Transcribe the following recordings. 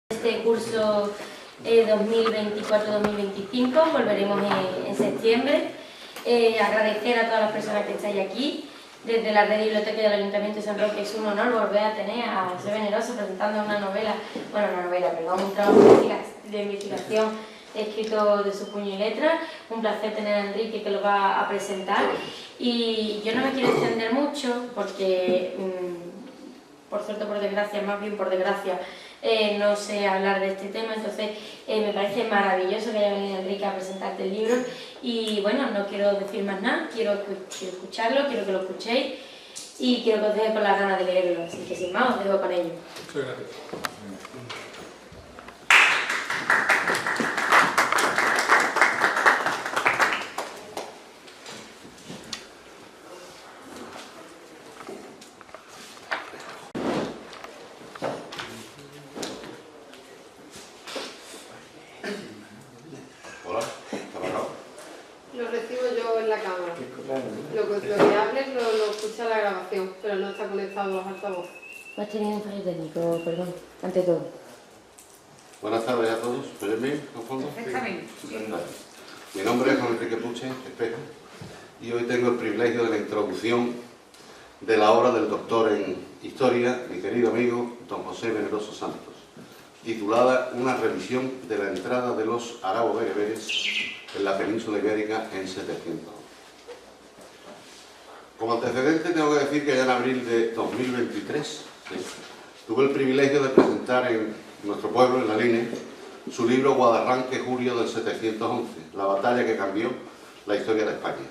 Este curso 2024-2025, volveremos en septiembre. Agradecer a todas las personas que estáis aquí. Desde la red de biblioteca del Ayuntamiento de San Roque es un honor volver a tener a José Veneroso presentando un trabajo de investigación escrito de su puño y letra. Un placer tener a Enrique que lo va a presentar. Y yo no me quiero extender mucho porque, por suerte o por desgracia, más bien por desgracia, no sé hablar de este tema, entonces me parece maravilloso que haya venido Enrique a presentarte el libro y bueno, no quiero decir más nada, quiero escucharlo, quiero que lo escuchéis y quiero que os deje con las ganas de leerlo, así que sin más os dejo con ello. Muchas gracias. Lo recibo yo en la cámara. Lo que hables lo escucha la grabación, pero no está conectado a los altavoces. Has tenido un fallo técnico, perdón, ante todo. Buenas tardes a todos. ¿Me oyen bien, al fondo? Perfectamente. Mi nombre es Juan Enrique Puche, Espejo, y hoy tengo el privilegio de la introducción de la obra del doctor en Historia, mi querido amigo don José Veneroso Santos, titulada Una revisión de la entrada de los árabo-bereberes en la península ibérica en 700. Como antecedente tengo que decir que ya en abril de 2023 tuve el privilegio de presentar en nuestro pueblo, en la Line, su libro Guadarranque, julio del 711, la batalla que cambió la historia de España.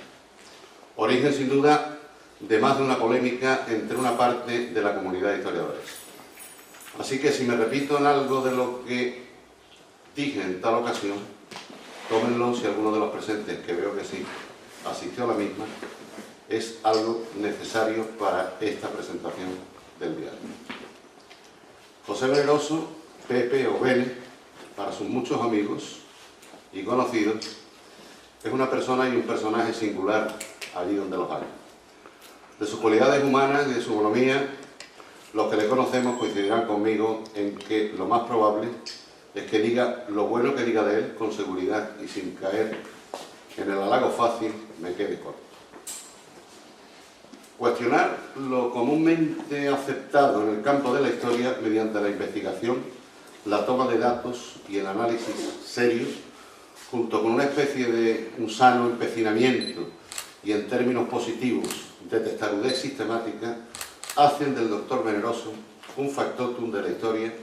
Origen sin duda de más de una polémica entre una parte de la comunidad de historiadores. Así que si me repito en algo de lo que dije en tal ocasión, tómenlo si alguno de los presentes, que veo que sí, asistió a la misma, es algo necesario para esta presentación del diario. José Veneroso, Pepe o Bene, para sus muchos amigos y conocidos, es una persona y un personaje singular allí donde los hay. De sus cualidades humanas y de su bonomía, los que le conocemos coincidirán conmigo en que lo más probable es que diga lo bueno que diga de él con seguridad y sin caer en el halago fácil me quede corto. Cuestionar lo comúnmente aceptado en el campo de la historia mediante la investigación, la toma de datos y el análisis serio, junto con una especie de un sano empecinamiento y en términos positivos de testarudez sistemática, hacen del doctor Veneroso un factotum de la historia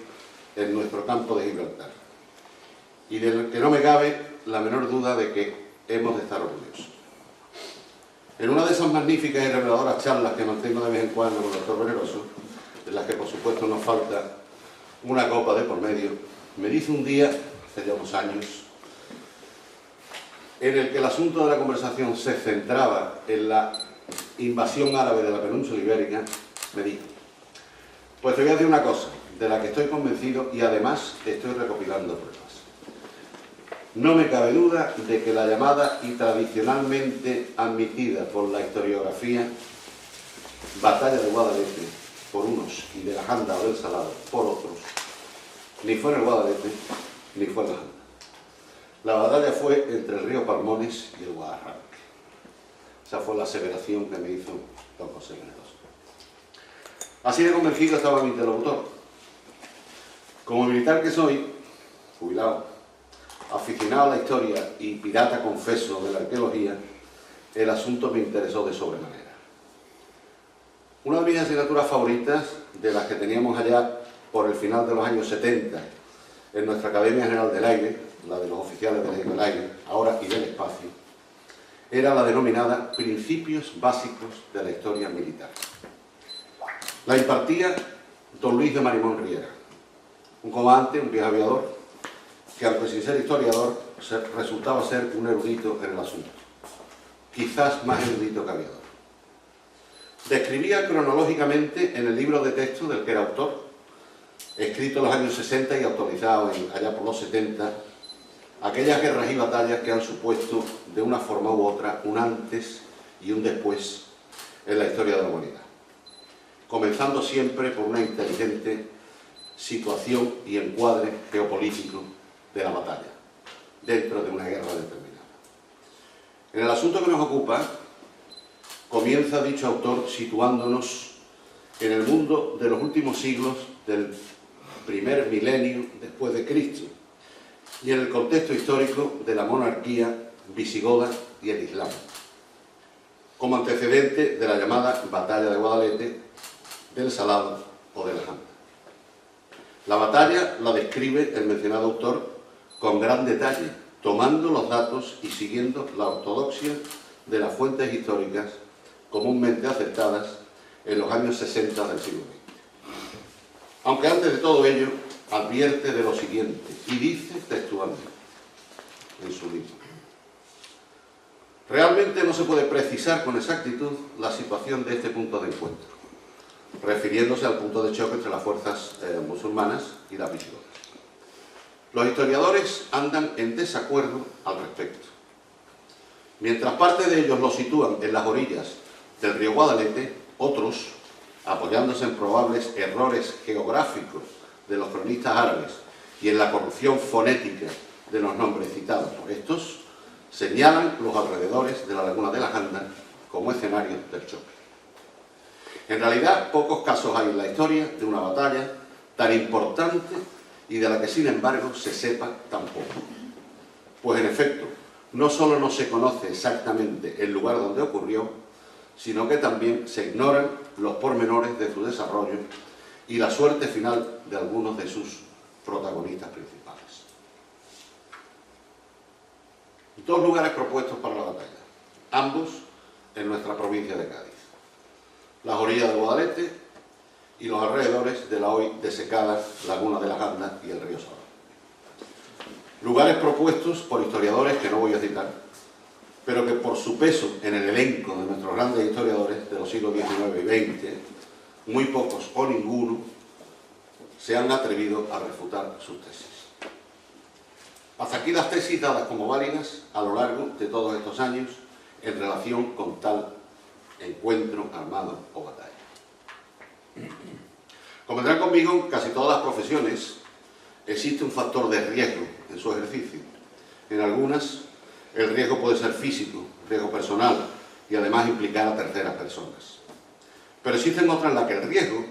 en nuestro campo de Gibraltar, y del que no me cabe la menor duda de que hemos de estar orgullosos. En una de esas magníficas y reveladoras charlas que mantengo de vez en cuando con el doctor Veneroso, en las que por supuesto nos falta una copa de por medio, me dice un día, hace ya unos años, en el que el asunto de la conversación se centraba en la invasión árabe de la península ibérica, me dijo: pues te voy a decir una cosa de la que estoy convencido y además estoy recopilando pruebas. No me cabe duda de que la llamada y tradicionalmente admitida por la historiografía batalla de Guadalete por unos y de la Janda o del Salado por otros, ni fue en el Guadalete ni fue en la Janda. La batalla fue entre el río Palmones y el Guadarranque. Esa fue la aseveración que me hizo don José Veneroso. Así de convencido estaba mi interlocutor. Como militar que soy, jubilado, aficionado a la historia y pirata confeso de la arqueología, el asunto me interesó de sobremanera. Una de mis asignaturas favoritas, de las que teníamos allá por el final de los años 70 en nuestra Academia General del Aire, la de los oficiales del aire, ahora y del espacio, era la denominada Principios Básicos de la Historia Militar. La impartía don Luis de Marimón Riera, un comandante, un viejo aviador, que aunque sin ser historiador, resultaba ser un erudito en el asunto, quizás más erudito que aviador. Describía cronológicamente en el libro de texto del que era autor, escrito en los años 60 y actualizado allá por los 70, aquellas guerras y batallas que han supuesto de una forma u otra un antes y un después en la historia de la humanidad, comenzando siempre por una inteligente situación y encuadre geopolítico de la batalla, dentro de una guerra determinada. En el asunto que nos ocupa, comienza dicho autor situándonos en el mundo de los últimos siglos del primer milenio después de Cristo y en el contexto histórico de la monarquía visigoda y el Islam, como antecedente de la llamada Batalla de Guadalete, del Salado o de la Janda. La batalla la describe el mencionado autor con gran detalle, tomando los datos y siguiendo la ortodoxia de las fuentes históricas comúnmente aceptadas en los años 60 del siglo XX. Aunque antes de todo ello, advierte de lo siguiente, y dice textualmente en su libro: realmente no se puede precisar con exactitud la situación de este punto de encuentro, refiriéndose al punto de choque entre las fuerzas musulmanas y las visigodas. Los historiadores andan en desacuerdo al respecto. Mientras parte de ellos lo sitúan en las orillas del río Guadalete, otros, apoyándose en probables errores geográficos de los cronistas árabes y en la corrupción fonética de los nombres citados por estos, señalan los alrededores de la laguna de la Janda como escenario del choque. En realidad, pocos casos hay en la historia de una batalla tan importante y de la que, sin embargo, se sepa tan poco. Pues, en efecto, no solo no se conoce exactamente el lugar donde ocurrió, sino que también se ignoran los pormenores de su desarrollo y la suerte final de algunos de sus protagonistas principales. Dos lugares propuestos para la batalla, ambos en nuestra provincia de Cádiz: las orillas de Guadalete y los alrededores de la hoy desecada laguna de la Janda y el río Salado. Lugares propuestos por historiadores que no voy a citar, pero que por su peso en el elenco de nuestros grandes historiadores de los siglos XIX y XX, muy pocos o ninguno se han atrevido a refutar sus tesis. Hasta aquí las tesis dadas como válidas a lo largo de todos estos años en relación con tal encuentro armado o batalla. Convendrán conmigo, en casi todas las profesiones existe un factor de riesgo en su ejercicio. En algunas el riesgo puede ser físico, riesgo personal y además implicar a terceras personas. Pero existen otras en las que el riesgo,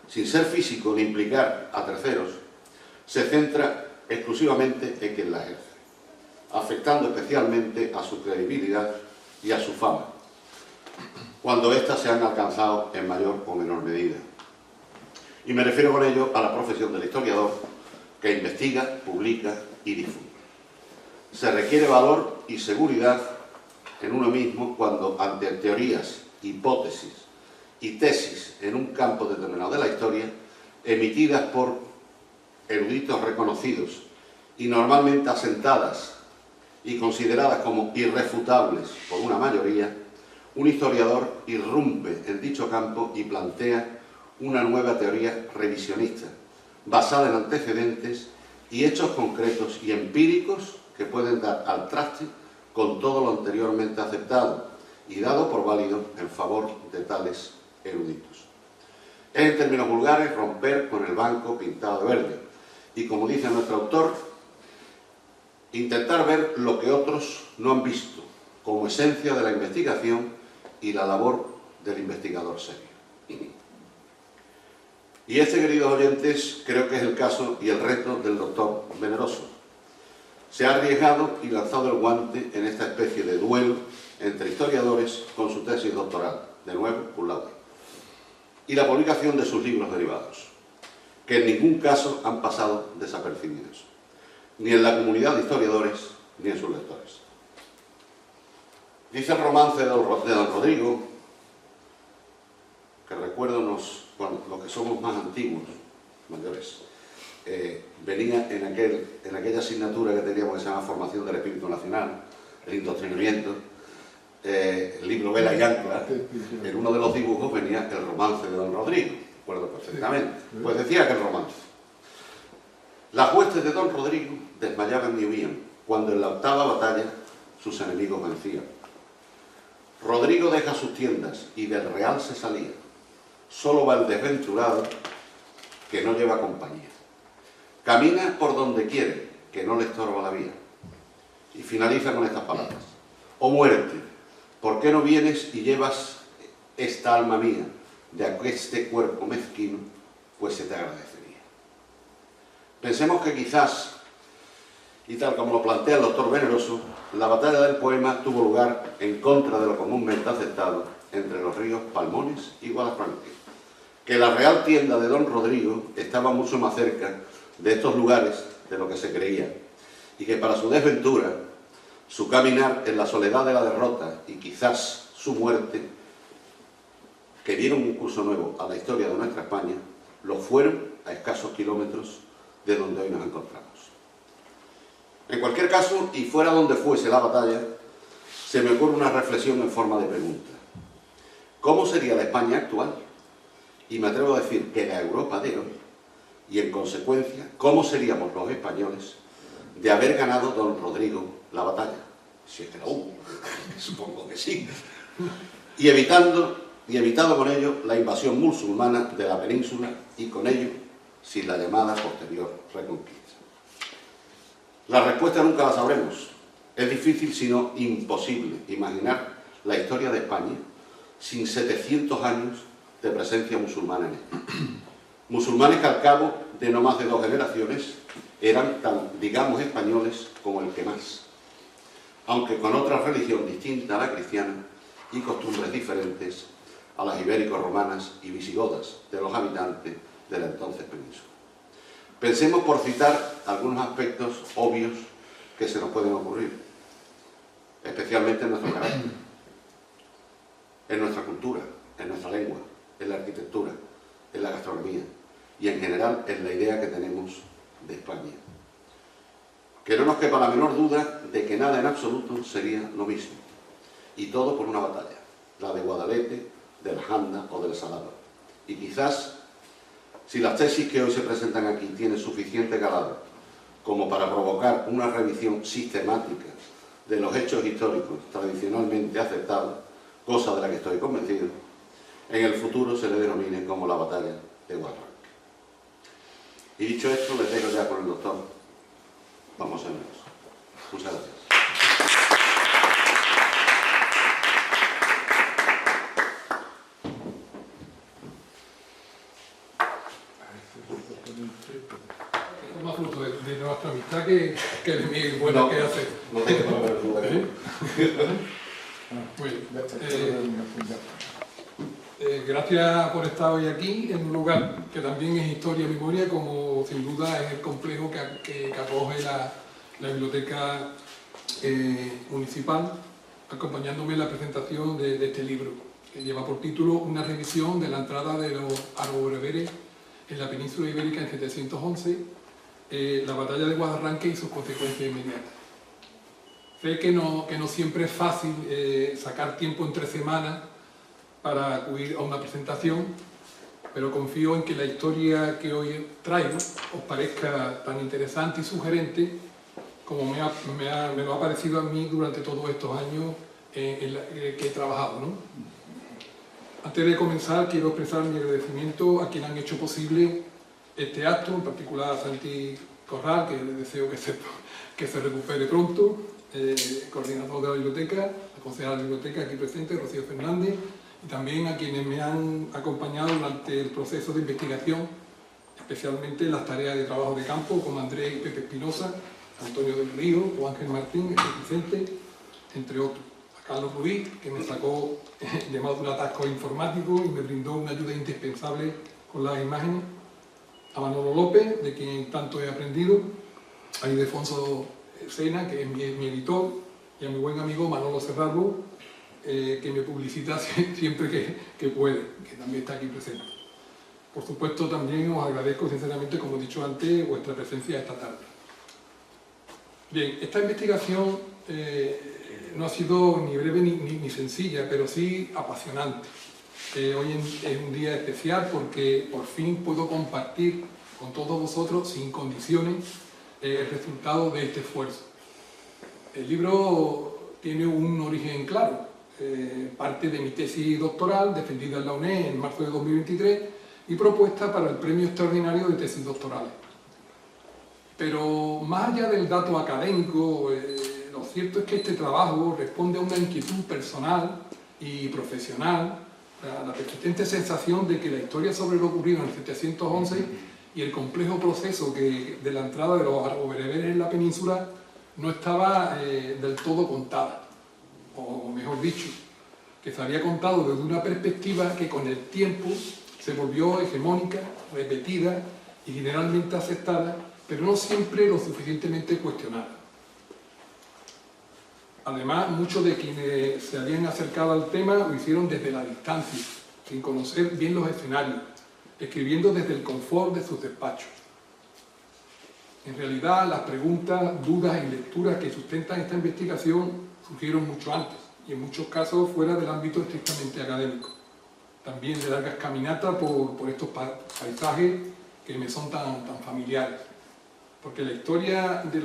sin ser físico ni implicar a terceros, se centra exclusivamente en quien la ejerce, afectando especialmente a su credibilidad y a su fama, cuando éstas se han alcanzado en mayor o menor medida. Y me refiero con ello a la profesión del historiador, que investiga, publica y difunde. Se requiere valor y seguridad en uno mismo cuando, ante teorías, hipótesis y tesis en un campo determinado de la historia, emitidas por eruditos reconocidos y normalmente asentadas y consideradas como irrefutables por una mayoría, un historiador irrumpe en dicho campo y plantea una nueva teoría revisionista, basada en antecedentes y hechos concretos y empíricos que pueden dar al traste con todo lo anteriormente aceptado y dado por válido en favor de tales eruditos. Es, en términos vulgares, romper con el banco pintado de verde y, como dice nuestro autor, intentar ver lo que otros no han visto como esencia de la investigación y la labor del investigador serio. Y este, queridos oyentes, creo que es el caso y el reto del doctor Veneroso. Se ha arriesgado y lanzado el guante en esta especie de duelo entre historiadores con su tesis doctoral, de nuevo, cum laude, y la publicación de sus libros derivados, que en ningún caso han pasado desapercibidos, ni en la comunidad de historiadores ni en sus lectores. Dice el romance de don Rodrigo, que recuerdo los que somos más antiguos, mayores, venía en aquella asignatura que teníamos que se llama Formación del Espíritu Nacional, el indoctrinamiento, el libro Vela y Ancla, en uno de los dibujos venía el romance de don Rodrigo, recuerdo perfectamente, pues decía que el romance. Las huestes de don Rodrigo desmayaban y huían, cuando en la octava batalla sus enemigos vencían. Rodrigo deja sus tiendas y del real se salía. Solo va el desventurado que no lleva compañía. Camina por donde quiere, que no le estorba la vía. Y finaliza con estas palabras: oh muerte, ¿por qué no vienes y llevas esta alma mía de este cuerpo mezquino? Pues se te agradecería. Pensemos que quizás, y tal como lo plantea el doctor Veneroso, la batalla del poema tuvo lugar en contra de lo comúnmente aceptado entre los ríos Palmones y Guadalfranque, que la Real Tienda de don Rodrigo estaba mucho más cerca de estos lugares de lo que se creía, y que para su desventura, su caminar en la soledad de la derrota y quizás su muerte, que dieron un curso nuevo a la historia de nuestra España, lo fueron a escasos kilómetros de donde hoy nos encontramos. En cualquier caso, y fuera donde fuese la batalla, se me ocurre una reflexión en forma de pregunta. ¿Cómo sería la España actual? Y me atrevo a decir que la Europa de hoy, y en consecuencia, ¿cómo seríamos los españoles de haber ganado don Rodrigo la batalla? Si es que la hubo, supongo que sí. Y evitado con ello la invasión musulmana de la península y con ello sin la llamada posterior reconquista. La respuesta nunca la sabremos. Es difícil, si no imposible, imaginar la historia de España sin 700 años de presencia musulmana en ella. Musulmanes que al cabo de no más de 2 generaciones eran tan, digamos, españoles como el que más, aunque con otra religión distinta a la cristiana y costumbres diferentes a las ibérico-romanas y visigodas de los habitantes de la entonces península. Pensemos, por citar algunos aspectos obvios que se nos pueden ocurrir, especialmente en nuestro carácter, en nuestra cultura, en nuestra lengua, en la arquitectura, en la gastronomía y en general en la idea que tenemos de España. Que no nos quepa la menor duda de que nada en absoluto sería lo mismo, y todo por una batalla, la de Guadalete, del Janda o del Salado. Y quizás, si las tesis que hoy se presentan aquí tienen suficiente calado como para provocar una revisión sistemática de los hechos históricos tradicionalmente aceptados, cosa de la que estoy convencido, en el futuro se le denomine como la batalla de Guadalranque. Y dicho esto, les dejo ya con el doctor. Vamos a vernos. Muchas gracias. Es más fruto de nuestra amistad que de mi buena No, que hace. No tengo que poner duda. Gracias por estar hoy aquí, en un lugar que también es historia y memoria, como sin duda es el complejo que acoge la biblioteca municipal, acompañándome en la presentación de este libro, que lleva por título Una revisión de la entrada de los árboles en la península ibérica en 711, la batalla de Guadalranque y sus consecuencias inmediatas. Sé que no siempre es fácil sacar tiempo entre semanas para acudir a una presentación, pero confío en que la historia que hoy traigo os parezca tan interesante y sugerente como me lo ha parecido a mí durante todos estos años que he trabajado, ¿no? Antes de comenzar, quiero expresar mi agradecimiento a quienes han hecho posible este acto, en particular a Santi Corral, que le deseo que se recupere pronto, coordinador de la biblioteca, la concejala de la biblioteca aquí presente, Rocío Fernández, y también a quienes me han acompañado durante el proceso de investigación, especialmente en las tareas de trabajo de campo, como Andrés y Pepe Espinosa, Antonio del Río o Ángel Martín, Vicente, entre otros. A Carlos Ruiz, que me sacó de más de un atasco informático y me brindó una ayuda indispensable con las imágenes. A Manolo López, de quien tanto he aprendido. A Ildefonso Sena, que es mi editor, y a mi buen amigo Manolo Serrano, que me publicita siempre que puede, que también está aquí presente. Por supuesto, también os agradezco sinceramente, como he dicho antes, vuestra presencia esta tarde. Bien, esta investigación no ha sido ni breve ni sencilla, pero sí apasionante. Hoy es un día especial porque por fin puedo compartir con todos vosotros, sin condiciones, el resultado de este esfuerzo. El libro tiene un origen claro. Parte de mi tesis doctoral, defendida en la UNED en marzo de 2023, y propuesta para el Premio Extraordinario de Tesis Doctorales. Pero más allá del dato académico, lo cierto es que este trabajo responde a una inquietud personal y profesional, la persistente sensación de que la historia sobre lo ocurrido en el 711 y el complejo proceso de la entrada de los árabo-bereberes en la península no estaba del todo contada, o mejor dicho, que se había contado desde una perspectiva que con el tiempo se volvió hegemónica, repetida y generalmente aceptada, pero no siempre lo suficientemente cuestionada. Además, muchos de quienes se habían acercado al tema lo hicieron desde la distancia, sin conocer bien los escenarios, escribiendo desde el confort de sus despachos. En realidad, las preguntas, dudas y lecturas que sustentan esta investigación surgieron mucho antes, y en muchos casos fuera del ámbito estrictamente académico. También de largas caminatas por estos paisajes que me son tan familiares. Porque la historia de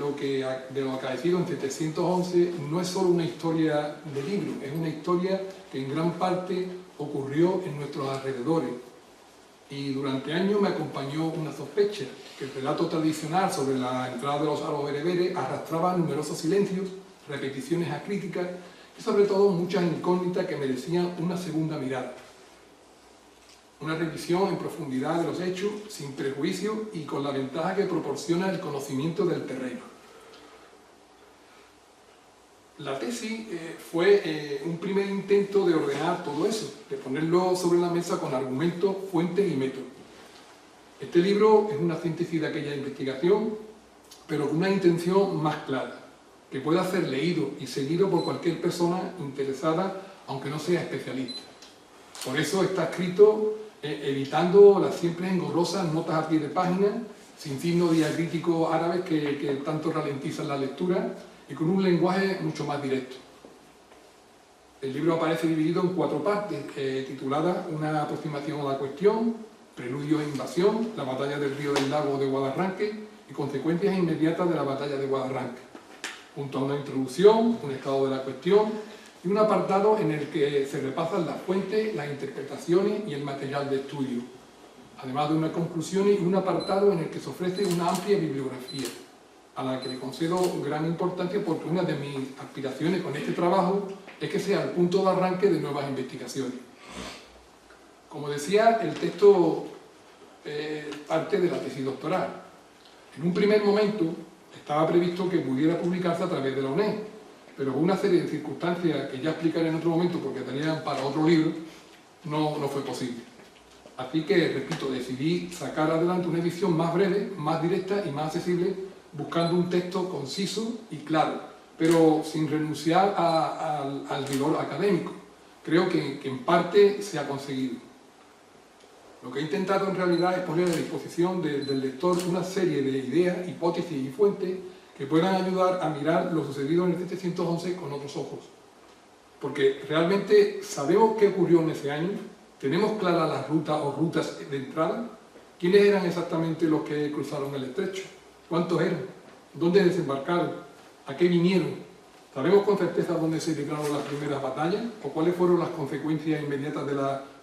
lo acaecido en 711 no es solo una historia de libro, es una historia que en gran parte ocurrió en nuestros alrededores. Y durante años me acompañó una sospecha, que el relato tradicional sobre la entrada de los árabo-bereberes arrastraba numerosos silencios, repeticiones acríticas y sobre todo muchas incógnitas que merecían una segunda mirada. Una revisión en profundidad de los hechos, sin prejuicio y con la ventaja que proporciona el conocimiento del terreno. La tesis fue un primer intento de ordenar todo eso, de ponerlo sobre la mesa con argumentos, fuentes y métodos. Este libro es una síntesis de aquella investigación, pero con una intención más clara, que pueda ser leído y seguido por cualquier persona interesada, aunque no sea especialista. Por eso está escrito evitando las siempre engorrosas notas a pie de página, sin signos diacríticos árabes que tanto ralentizan la lectura y con un lenguaje mucho más directo. El libro aparece dividido en 4 partes, tituladas Una aproximación a la cuestión, Preludio e invasión, la batalla del río del lago de Guadarranque y consecuencias inmediatas de la batalla de Guadarranque, junto a una introducción, un estado de la cuestión y un apartado en el que se repasan las fuentes, las interpretaciones y el material de estudio, además de una conclusión y un apartado en el que se ofrece una amplia bibliografía, a la que le concedo gran importancia porque una de mis aspiraciones con este trabajo es que sea el punto de arranque de nuevas investigaciones. Como decía, el texto parte de la tesis doctoral. En un primer momento estaba previsto que pudiera publicarse a través de la UNED, pero con una serie de circunstancias que ya explicaré en otro momento porque tenían para otro libro, no fue posible. Así que, repito, decidí sacar adelante una edición más breve, más directa y más accesible, buscando un texto conciso y claro, pero sin renunciar al rigor académico. Creo que en parte se ha conseguido. Lo que he intentado en realidad es poner a disposición del lector una serie de ideas, hipótesis y fuentes que puedan ayudar a mirar lo sucedido en el 711 con otros ojos. Porque realmente sabemos qué ocurrió en ese año, tenemos claras las rutas o rutas de entrada, quiénes eran exactamente los que cruzaron el estrecho, cuántos eran, dónde desembarcaron, a qué vinieron, sabemos con certeza dónde se libraron las primeras batallas o cuáles fueron las consecuencias inmediatas de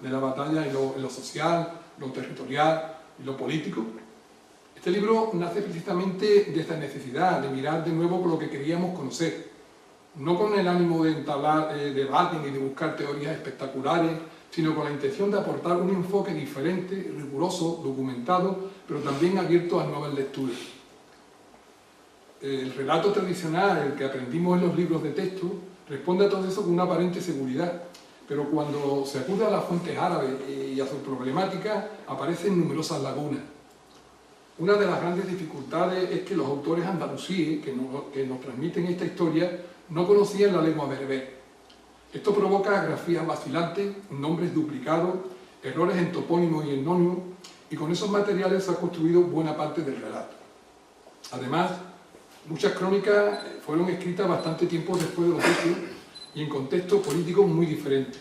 la batalla en lo social, lo territorial y lo político. Este libro nace precisamente de esta necesidad de mirar de nuevo con lo que queríamos conocer, no con el ánimo de entablar debate ni de buscar teorías espectaculares, sino con la intención de aportar un enfoque diferente, riguroso, documentado, pero también abierto a nuevas lecturas. El relato tradicional, el que aprendimos en los libros de texto, responde a todo eso con una aparente seguridad, pero cuando se acude a las fuentes árabes y a sus problemáticas, aparecen numerosas lagunas. Una de las grandes dificultades es que los autores andalusíes que nos transmiten esta historia no conocían la lengua bereber. Esto provoca grafías vacilantes, nombres duplicados, errores en topónimos y etnónimos, y con esos materiales se ha construido buena parte del relato. Además, muchas crónicas fueron escritas bastante tiempo después de los hechos y en contextos políticos muy diferentes.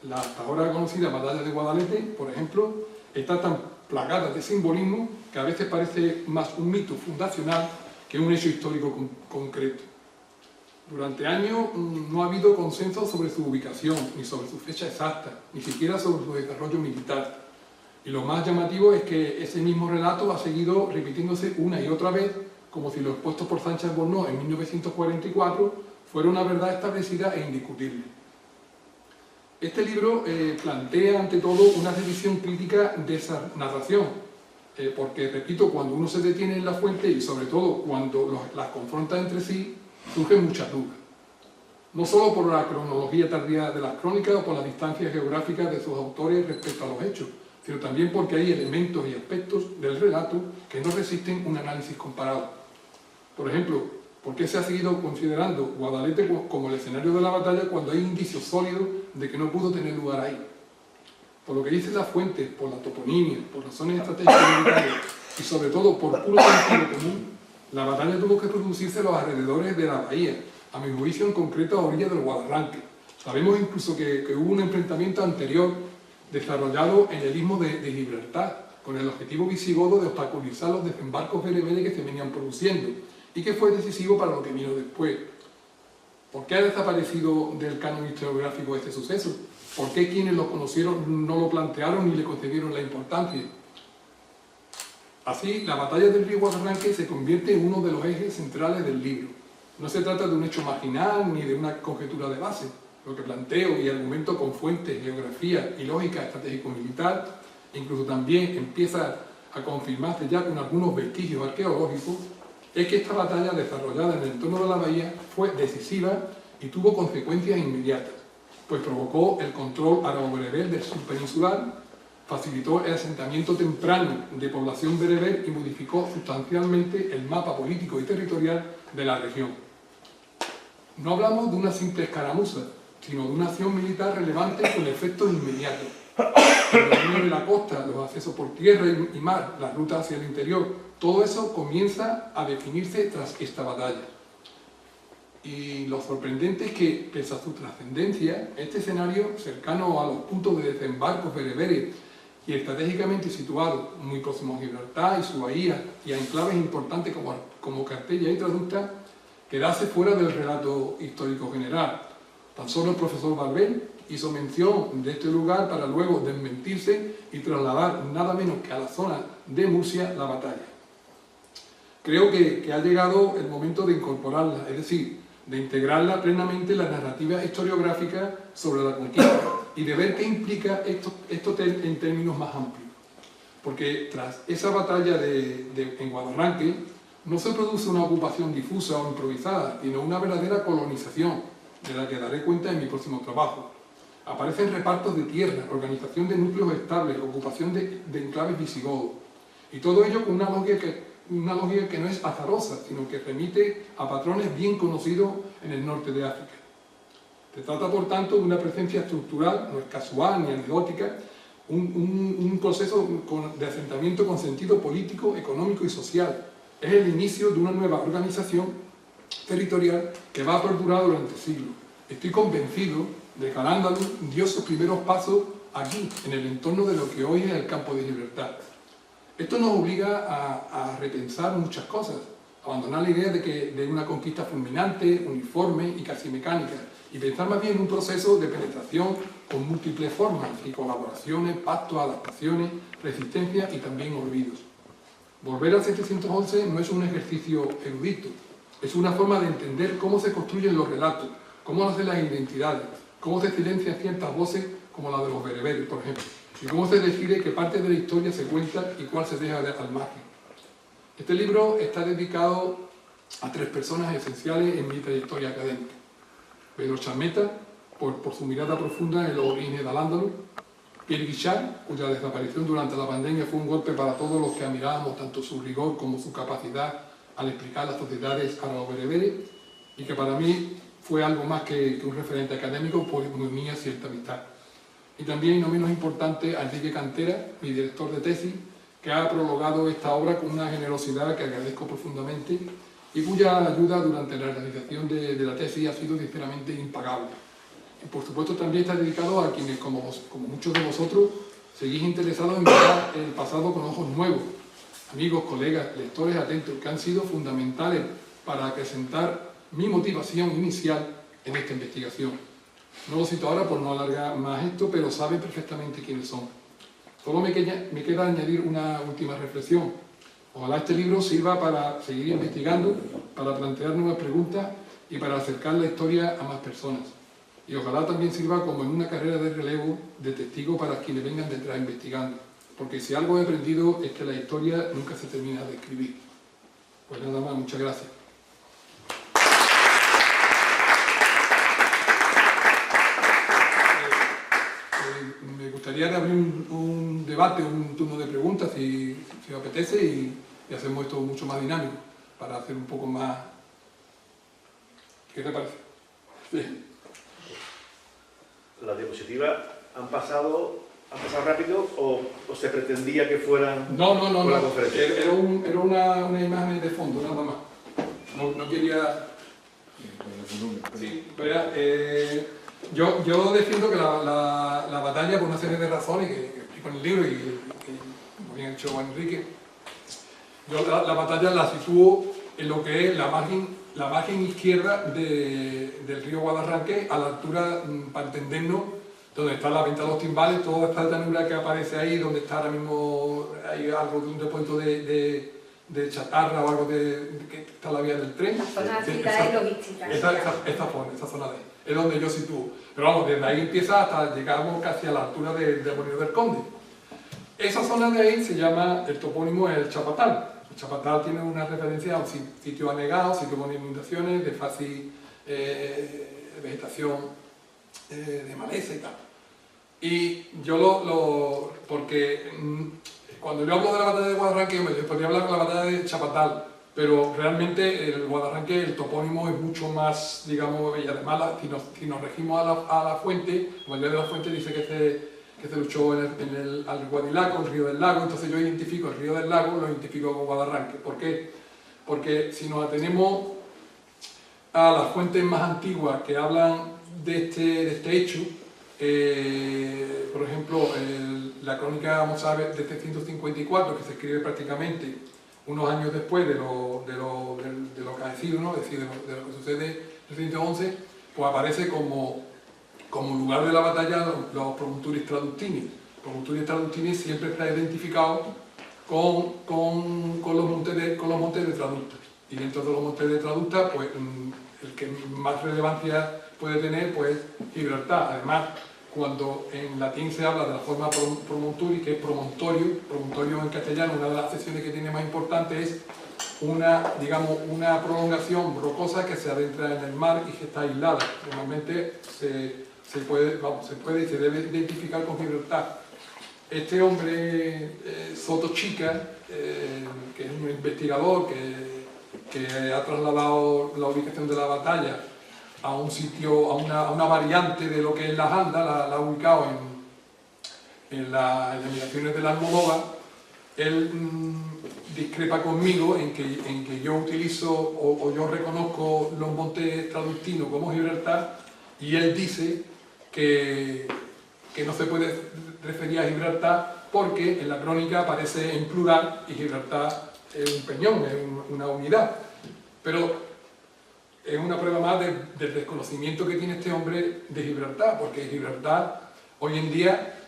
La hasta ahora conocida batalla de Guadalete, por ejemplo, está tan plagada de simbolismo que a veces parece más un mito fundacional que un hecho histórico concreto. Durante años no ha habido consenso sobre su ubicación, ni sobre su fecha exacta, ni siquiera sobre su desarrollo militar. Y lo más llamativo es que ese mismo relato ha seguido repitiéndose una y otra vez, como si lo expuesto por Sánchez Bornó en 1944 fuera una verdad establecida e indiscutible. Este libro plantea ante todo una revisión crítica de esa narración, porque, repito, cuando uno se detiene en la fuente y sobre todo cuando las confronta entre sí, surgen muchas dudas. No solo por la cronología tardía de las crónicas o por la distancia geográfica de sus autores respecto a los hechos, sino también porque hay elementos y aspectos del relato que no resisten un análisis comparado. Por ejemplo, ¿por qué se ha seguido considerando Guadalete como el escenario de la batalla cuando hay indicios sólidos de que no pudo tener lugar ahí? Por lo que dicen las fuentes, por la toponimia, por razones estratégicas militares y sobre todo por puro sentido común, la batalla tuvo que producirse a los alrededores de la bahía, a mi juicio en concreto a orillas del Guadarranque. Sabemos incluso que hubo un enfrentamiento anterior desarrollado en el istmo de Gibraltar, con el objetivo visigodo de obstaculizar los desembarcos bereberes que se venían produciendo y que fue decisivo para lo que vino después. ¿Por qué ha desaparecido del canon historiográfico este suceso? ¿Por qué quienes lo conocieron no lo plantearon ni le concedieron la importancia? Así, la batalla del río Guadarranque se convierte en uno de los ejes centrales del libro. No se trata de un hecho marginal ni de una conjetura de base. Lo que planteo y argumento con fuentes, geografía y lógica estratégico-militar, incluso también empieza a confirmarse ya con algunos vestigios arqueológicos, es que esta batalla desarrollada en el entorno de la bahía fue decisiva y tuvo consecuencias inmediatas, pues provocó el control árabo-bereber del sur peninsular, facilitó el asentamiento temprano de población bereber y modificó sustancialmente el mapa político y territorial de la región. No hablamos de una simple escaramuza, sino de una acción militar relevante con efectos inmediatos. El dominio de la costa, los accesos por tierra y mar, la ruta hacia el interior, todo eso comienza a definirse tras esta batalla. Y lo sorprendente es que, pese a su trascendencia, este escenario, cercano a los puntos de desembarco bereberes y estratégicamente situado, muy próximo a Gibraltar y su bahía, y a enclaves importantes como Cartella y Traducta, quedase fuera del relato histórico general. Tan solo el profesor Barbel hizo mención de este lugar para luego desmentirse y trasladar nada menos que a la zona de Murcia la batalla. Creo que ha llegado el momento de incorporarla, es decir, de integrarla plenamente en la narrativa historiográfica sobre la conquista y de ver qué implica esto en términos más amplios. Porque tras esa batalla en Guadarranque no se produce una ocupación difusa o improvisada, sino una verdadera colonización, de la que daré cuenta en mi próximo trabajo. Aparecen repartos de tierra, organización de núcleos estables, ocupación de enclaves visigodos. Y todo ello con una lógica que no es azarosa, sino que remite a patrones bien conocidos en el norte de África. Se trata, por tanto, de una presencia estructural, no es casual ni anecdótica, un proceso de asentamiento con sentido político, económico y social. Es el inicio de una nueva organización territorial que va a perdurar durante siglos. Estoy convencido de que Al-Ándalus dio sus primeros pasos aquí, en el entorno de lo que hoy es el campo de Gibraltar. Esto nos obliga a repensar muchas cosas, a abandonar la idea de una conquista fulminante, uniforme y casi mecánica, y pensar más bien en un proceso de penetración con múltiples formas y colaboraciones, pactos, adaptaciones, resistencia y también olvidos. Volver al 711 no es un ejercicio erudito, es una forma de entender cómo se construyen los relatos, cómo hacen las identidades, cómo se silencian ciertas voces como la de los bereberes, por ejemplo, y cómo se decide qué parte de la historia se cuenta y cuál se deja al margen. Este libro está dedicado a 3 personas esenciales en mi trayectoria académica. Pedro Chameta, por su mirada profunda en los orígenes de Al-Ándalus; Pierre Guichard, cuya desaparición durante la pandemia fue un golpe para todos los que admirábamos tanto su rigor como su capacidad al explicar las sociedades árabo-bereberes, y que para mí fue algo más que un referente académico, porque me unía cierta amistad. Y también, no menos importante, a Enrique Cantera, mi director de tesis, que ha prologado esta obra con una generosidad que agradezco profundamente y cuya ayuda durante la realización de la tesis ha sido sinceramente impagable. Y por supuesto también está dedicado a quienes, como muchos de vosotros, seguís interesados en mirar el pasado con ojos nuevos, amigos, colegas, lectores atentos, que han sido fundamentales para acrecentar mi motivación inicial en esta investigación. No lo cito ahora por no alargar más esto, pero saben perfectamente quiénes son. Solo me queda añadir una última reflexión. Ojalá este libro sirva para seguir investigando, para plantear nuevas preguntas y para acercar la historia a más personas. Y ojalá también sirva como en una carrera de relevo de testigo para quienes vengan detrás investigando. Porque si algo he aprendido es que la historia nunca se termina de escribir. Pues nada más, muchas gracias. Me gustaría abrir un debate, un turno de preguntas, si os apetece, y hacemos esto mucho más dinámico, para hacer un poco más... ¿Qué te parece? Sí. ¿Las diapositivas han pasado rápido o se pretendía que fueran No. una conferencia? Era una imagen de fondo, nada más. No quería... Sí, pero yo defiendo que la batalla, por una serie de razones que explico en el libro y que como bien ha dicho Juan Enrique, yo la batalla la sitúo en lo que es la margen izquierda del río Guadarranque, a la altura, para entendernos, donde está la venta de los timbales, toda esta llanura que aparece ahí, donde está ahora mismo, hay algo de un depósito de chatarra o algo que está la vía del tren. La zona de actividades logísticas. Esa zona de ahí, es donde yo sitúo. Pero vamos, desde ahí empieza hasta llegamos casi a la altura del Molino del Conde. Esa zona de ahí se llama, el topónimo es el Chapatal. El Chapatal tiene una referencia a un sitio anegado, sitio con inundaciones, de fácil vegetación de maleza y tal. Y yo porque cuando yo hablo de la batalla de Guadarranque, yo podría hablar de la batalla de Chapatal, pero realmente el Guadarranque, el topónimo es mucho más, digamos, y además si nos regimos a la fuente, como el de la fuente dice que se luchó al Guadilaco, el río del lago, entonces yo identifico el río del lago, lo identifico con Guadarranque. ¿Por qué? Porque si nos atenemos a las fuentes más antiguas que hablan de este hecho, por ejemplo, la crónica mozárabe de 754, que se escribe prácticamente unos años después de lo acaecido, ¿no? Es decir, de lo que sucede en 711, pues aparece como lugar de la batalla los promontoris traductini. Los promontoris traductini siempre está identificado con los montes de Traducta. Y dentro de los montes de Traducta, pues el que más relevancia puede tener, pues Gibraltar. Además, cuando en latín se habla de la forma promontorio, que es promontorio en castellano, una de las acepciones que tiene más importante es una prolongación rocosa que se adentra en el mar y que está aislada. Normalmente se puede y se debe identificar con Gibraltar. Este hombre, Soto Chica, que es un investigador que ha trasladado la ubicación de la batalla a un sitio, a una variante de lo que es la Janda, la ha ubicado en las migraciones de la Almodóvar. Él discrepa conmigo en que yo utilizo o yo reconozco los montes traductinos como Gibraltar, y él dice que no se puede referir a Gibraltar porque en la crónica aparece en plural y Gibraltar es un peñón, es una unidad. Pero es una prueba más del desconocimiento que tiene este hombre de Gibraltar, porque Gibraltar hoy en día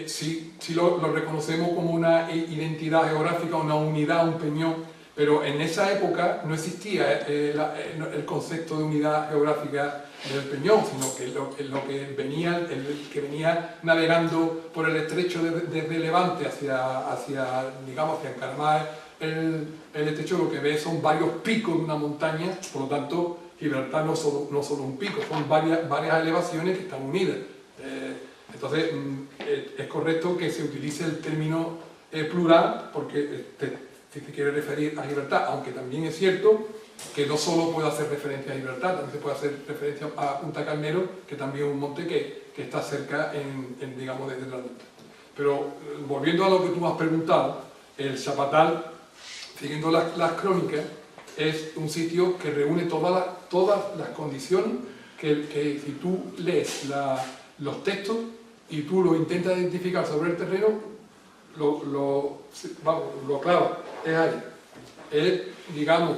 sí lo reconocemos como una identidad geográfica, una unidad, un peñón, pero en esa época no existía el concepto de unidad geográfica del peñón, sino que lo que venía, el que venía navegando por el estrecho desde Levante hacia Encaramar el estrecho, lo que ve son varios picos de una montaña. Por lo tanto, Gibraltar no solo un pico, son varias elevaciones que están unidas. Entonces, es correcto que se utilice el término plural, porque si se quiere referir a Gibraltar, aunque también es cierto que no solo puede hacer referencia a Gibraltar, también se puede hacer referencia a Punta Carnero, que también es un monte que está cerca, digamos, desde la ruta. Pero, volviendo a lo que tú has preguntado, el Chapatal, siguiendo las crónicas, es un sitio que reúne todas las condiciones que si tú lees los textos y tú lo intentas identificar sobre el terreno, lo claro, es ahí. Es, digamos,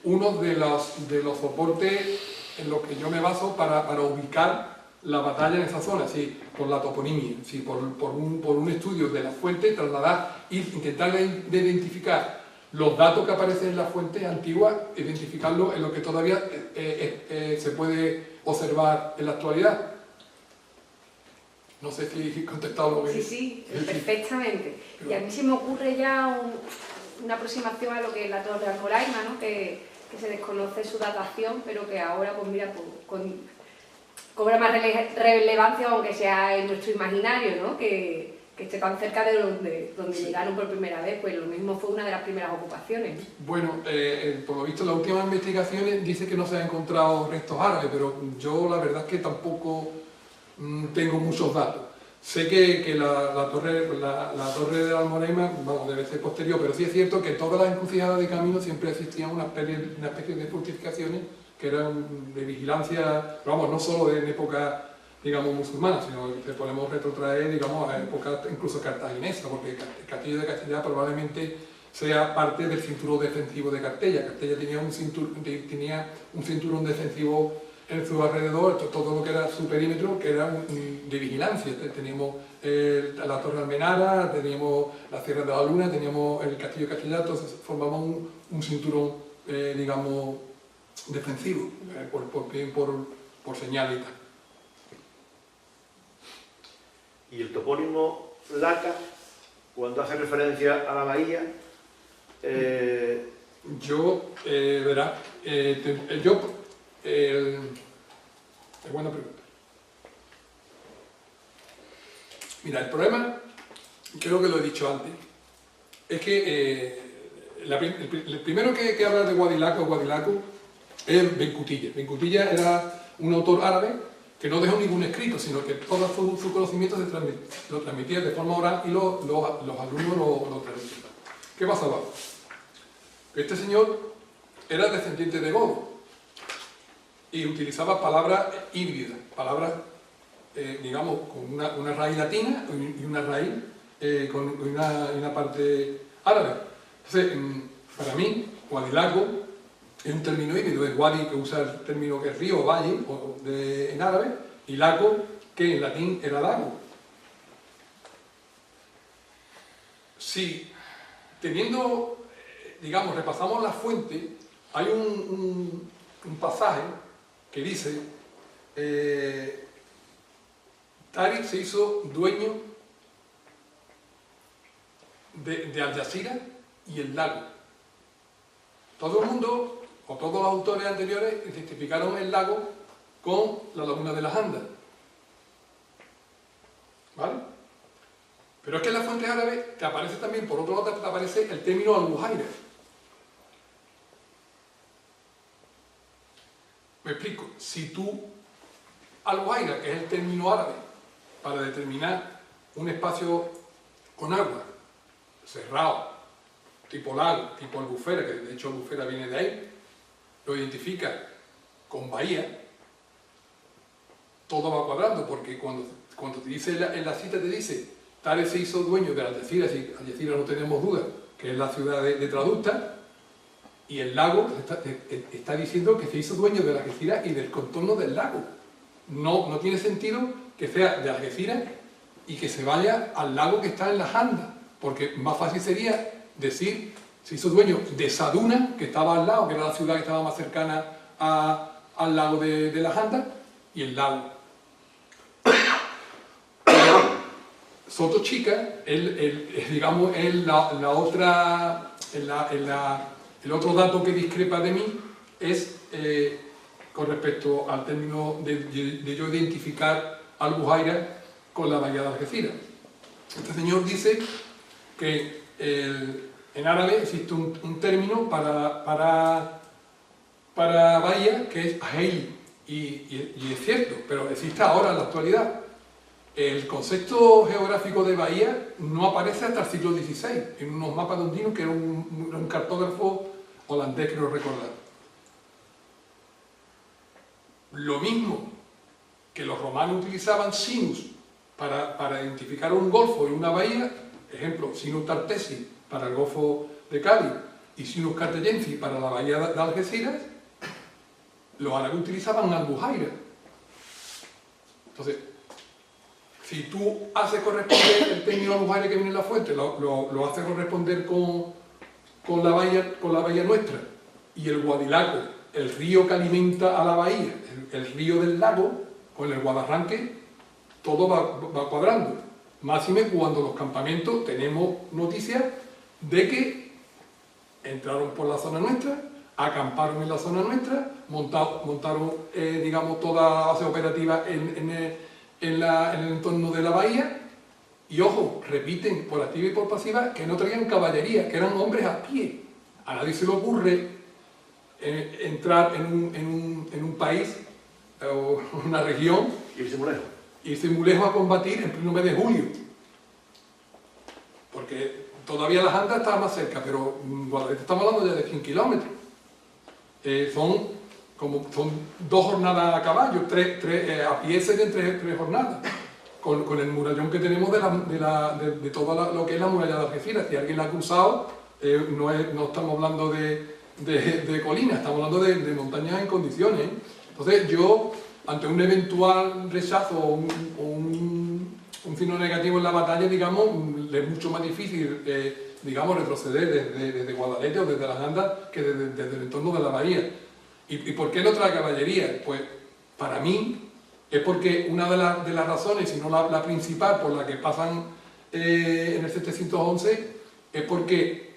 uno de los soportes en los que yo me baso para ubicar la batalla en esa zona, sí, por la toponimia, sí, por un estudio de la fuente, trasladar e intentar identificar los datos que aparecen en la fuente antigua, identificarlos en lo que todavía se puede observar en la actualidad. No sé si he contestado lo que... Sí, perfectamente. Y a mí se me ocurre ya una aproximación a lo que es la Torre de Almoraima, ¿no? Que se desconoce su datación, pero que ahora, pues mira, cobra más relevancia, aunque sea en nuestro imaginario, ¿no? Que esté tan cerca de donde llegaron por primera vez, pues lo mismo fue una de las primeras ocupaciones, ¿no? Bueno, por lo visto las últimas investigaciones dice que no se han encontrado restos árabes, pero yo la verdad es que tampoco tengo muchos datos. Sé que la torre de Almoraima, vamos, debe ser posterior, pero sí es cierto que en todas las encrucijadas de camino siempre existían una especie de fortificaciones que eran de vigilancia, vamos, no solo en época, digamos, musulmana, sino que podemos retrotraer, digamos, a época incluso cartaginesa, porque el castillo de Castilla probablemente sea parte del cinturón defensivo de Castella. Castella tenía un cinturón defensivo en su alrededor, todo lo que era su perímetro, que era de vigilancia. Teníamos la Torre Almenara, teníamos la Sierra de la Luna, teníamos el Castillo de Castilla, entonces formamos un cinturón, digamos, defensivo, por señal y tal. Y el topónimo Laca, cuando hace referencia a la bahía, es buena pregunta. Mira, el problema, creo que lo he dicho antes, es que el primero que habla de Guadilaco es Bencutilla. Bencutilla era un autor árabe que no dejó ningún escrito, sino que todo su conocimiento lo transmitía de forma oral y los alumnos lo transmitían. ¿Qué pasaba? Este señor era descendiente de godo y utilizaba palabras híbridas, palabras, digamos, con una raíz latina y una raíz con una parte árabe. Entonces, para mí, Guadilaco es un término híbrido, es Wadi, que usa el término que es río o valle en árabe, y lago, que en latín era lago. Si teniendo, digamos, repasamos la fuente, hay un pasaje que dice Tariq se hizo dueño de Algeciras y el lago. Todo el mundo, o todos los autores anteriores, identificaron el lago con la laguna de las Andas. ¿Vale? Pero es que en las fuentes árabes te aparece también, por otro lado, te aparece el término Al-Buhaira. Me explico. Si tú, Al-Buhaira, que es el término árabe para determinar un espacio con agua, cerrado, tipo lago, tipo albufera, que de hecho albufera viene de ahí, lo identifica con bahía, todo va cuadrando, porque cuando te dice en la cita te dice Tariq se hizo dueño de Algeciras, y Algeciras no tenemos duda que es la ciudad de Tradusta, y el lago está diciendo que se hizo dueño de Algeciras y del contorno del lago. No tiene sentido que sea de Algeciras y que se vaya al lago que está en las Andas, porque más fácil sería decir se hizo dueño de Saduna, que estaba al lado, que era la ciudad que estaba más cercana al lago de las Andas, y el lago. Soto Chica, digamos, es el otro dato que discrepa de mí es con respecto al término de yo identificar Al-Buhaira con la bahía de Algeciras. Este señor dice que en árabe existe un término para bahía que es Ahei, y es cierto, pero existe ahora en la actualidad. El concepto geográfico de bahía no aparece hasta el siglo XVI, en unos mapas de Undino, que era un cartógrafo holandés, creo recordar. Lo mismo que los romanos utilizaban sinus para identificar un golfo y una bahía, ejemplo, sinus tartesi para el golfo de Cádiz y sinus cartellensi para la bahía de Algeciras, los árabes utilizaban Al-Buhaira. Entonces, si tú haces corresponder el término a los aires que viene en la fuente, lo haces corresponder con la bahía nuestra, y el Guadilaco, el río que alimenta a la bahía, el río del lago, con el Guadarranque, todo va cuadrando. Máxime cuando los campamentos tenemos noticias de que entraron por la zona nuestra, acamparon en la zona nuestra, montaron, digamos, toda base operativa en el entorno de la bahía, y ojo, repiten por activa y por pasiva que no traían caballería, que eran hombres a pie. A nadie se le ocurre entrar en un país o una región, irse muy lejos a combatir en pleno mes de julio, porque todavía las Andas estaban más cerca, pero Guadalete estamos hablando ya de 100 kilómetros. Son 2 jornadas a caballo, a pie serían 3 jornadas, con el murallón que tenemos de todo lo que es la muralla de Algeciras. Si alguien la ha cruzado, no estamos hablando de colinas, estamos hablando de montañas en condiciones. Entonces yo, ante un eventual rechazo o un signo negativo en la batalla, digamos, es mucho más difícil, digamos, retroceder desde Guadalete o desde las Andas que desde el entorno de la bahía. ¿Y por qué no trae caballería? Pues para mí es porque una de las razones, si no la principal por la que pasan en el 711, es porque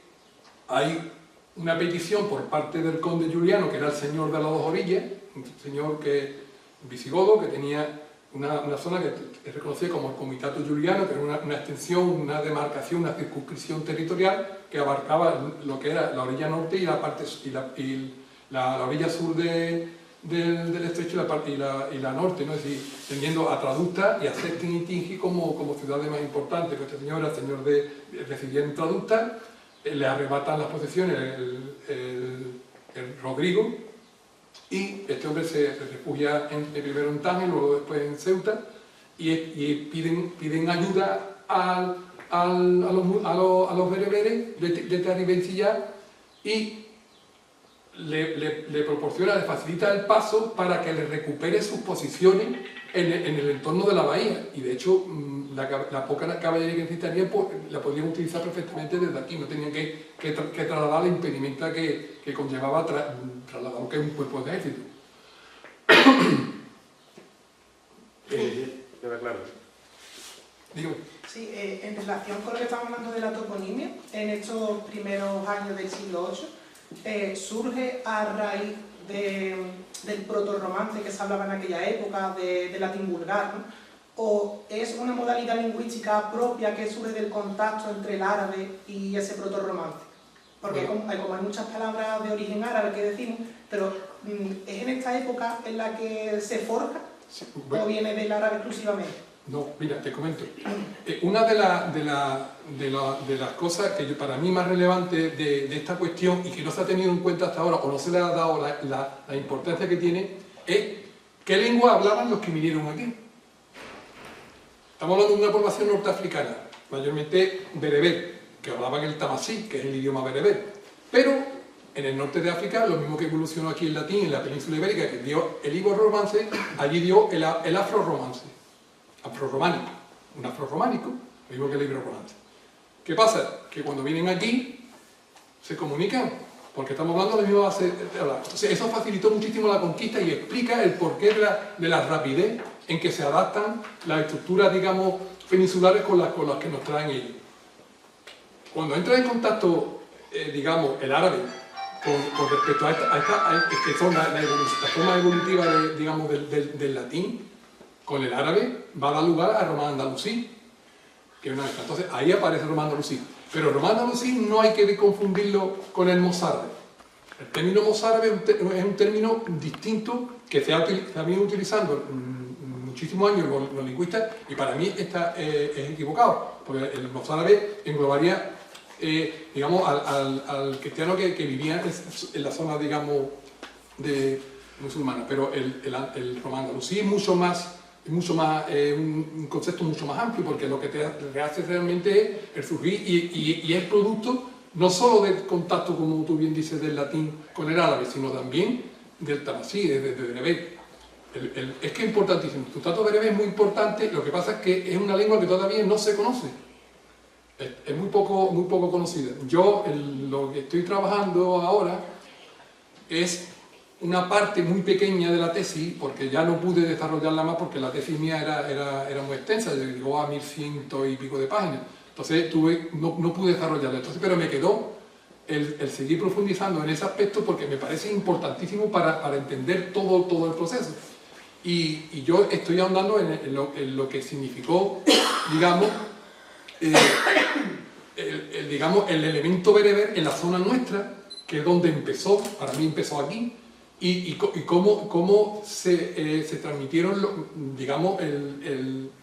hay una petición por parte del conde Juliano, que era el señor de las 2 orillas, un señor visigodo, que tenía una zona que es reconocida como el Comitato Juliano, que era una extensión, una demarcación, una circunscripción territorial que abarcaba lo que era la orilla norte y la orilla sur del estrecho y la norte, ¿no? Es decir, teniendo a Traducta y a Sextin y Tingi como ciudades más importantes. Pues este señor era el señor residía en Traducta, le arrebatan las posesiones el Rodrigo, y este hombre se refugia primero en Tánger, luego después en Ceuta, y piden ayuda a los bereberes de Terribencilla, y le proporciona, le facilita el paso para que le recupere sus posiciones en el entorno de la bahía. Y de hecho, la poca caballería que necesitarían, pues, la podían utilizar perfectamente desde aquí, no tenían que trasladar la impedimenta que conllevaba trasladar lo que es un cuerpo de ejército. Claro. Dígame. Sí, en relación con lo que estamos hablando de la toponimia, en estos primeros años del siglo VIII, surge a raíz del protorromance que se hablaba en aquella época, de latín vulgar, ¿no? ¿O es una modalidad lingüística propia que surge del contacto entre el árabe y ese protorromance? Porque como hay muchas palabras de origen árabe que decimos, pero ¿es en esta época en la que se forja? Sí, bueno. ¿O viene del árabe exclusivamente? No, mira, te comento. Una de las cosas que para mí más relevante de esta cuestión y que no se ha tenido en cuenta hasta ahora, o no se le ha dado la importancia que tiene, es qué lengua hablaban los que vinieron aquí. Estamos hablando de una población norteafricana, mayormente bereber, que hablaban el tamasí, que es el idioma bereber. Pero en el norte de África, lo mismo que evolucionó aquí el latín en la península ibérica, que dio el ibo-romance, allí dio el afro-romance. Afrorrománico, un afrorrománico, lo mismo que el ibero-romance. ¿Qué pasa? Que cuando vienen aquí se comunican, porque estamos hablando de la misma base de hablar. Entonces eso facilitó muchísimo la conquista y explica el porqué de la rapidez en que se adaptan las estructuras, digamos, peninsulares con las que nos traen ellos. Cuando entra en contacto, digamos, el árabe con respecto a que son la forma evolutiva digamos, del latín, con el árabe va a dar lugar a román andalusí, que es una mezcla. Entonces ahí aparece román andalusí. Pero román andalusí no hay que confundirlo con el mozárabe. El término mozárabe es un término distinto que se ha venido utilizando muchísimos años los lingüistas, y para mí es equivocado, porque el mozárabe englobaría, digamos, al cristiano que vivía en la zona, digamos, musulmana. Pero el román andalusí es mucho más un concepto mucho más amplio, porque lo que te hace realmente es el surgir y es producto no solo del contacto, como tú bien dices, del latín con el árabe, sino también del tamasí, de bereber. Es que es importantísimo. El sustrato bereber es muy importante, lo que pasa es que es una lengua que todavía no se conoce. Es muy poco conocida. Yo lo que estoy trabajando ahora es una parte muy pequeña de la tesis, porque ya no pude desarrollarla más porque la tesis mía era muy extensa, llegó a 1100 y pico de páginas. Entonces no pude desarrollarla. Pero me quedó el seguir profundizando en ese aspecto porque me parece importantísimo para entender todo el proceso. Y yo estoy ahondando en lo que significó, digamos, el elemento bereber en la zona nuestra, que es donde empezó, para mí empezó aquí, y cómo se transmitieron, digamos,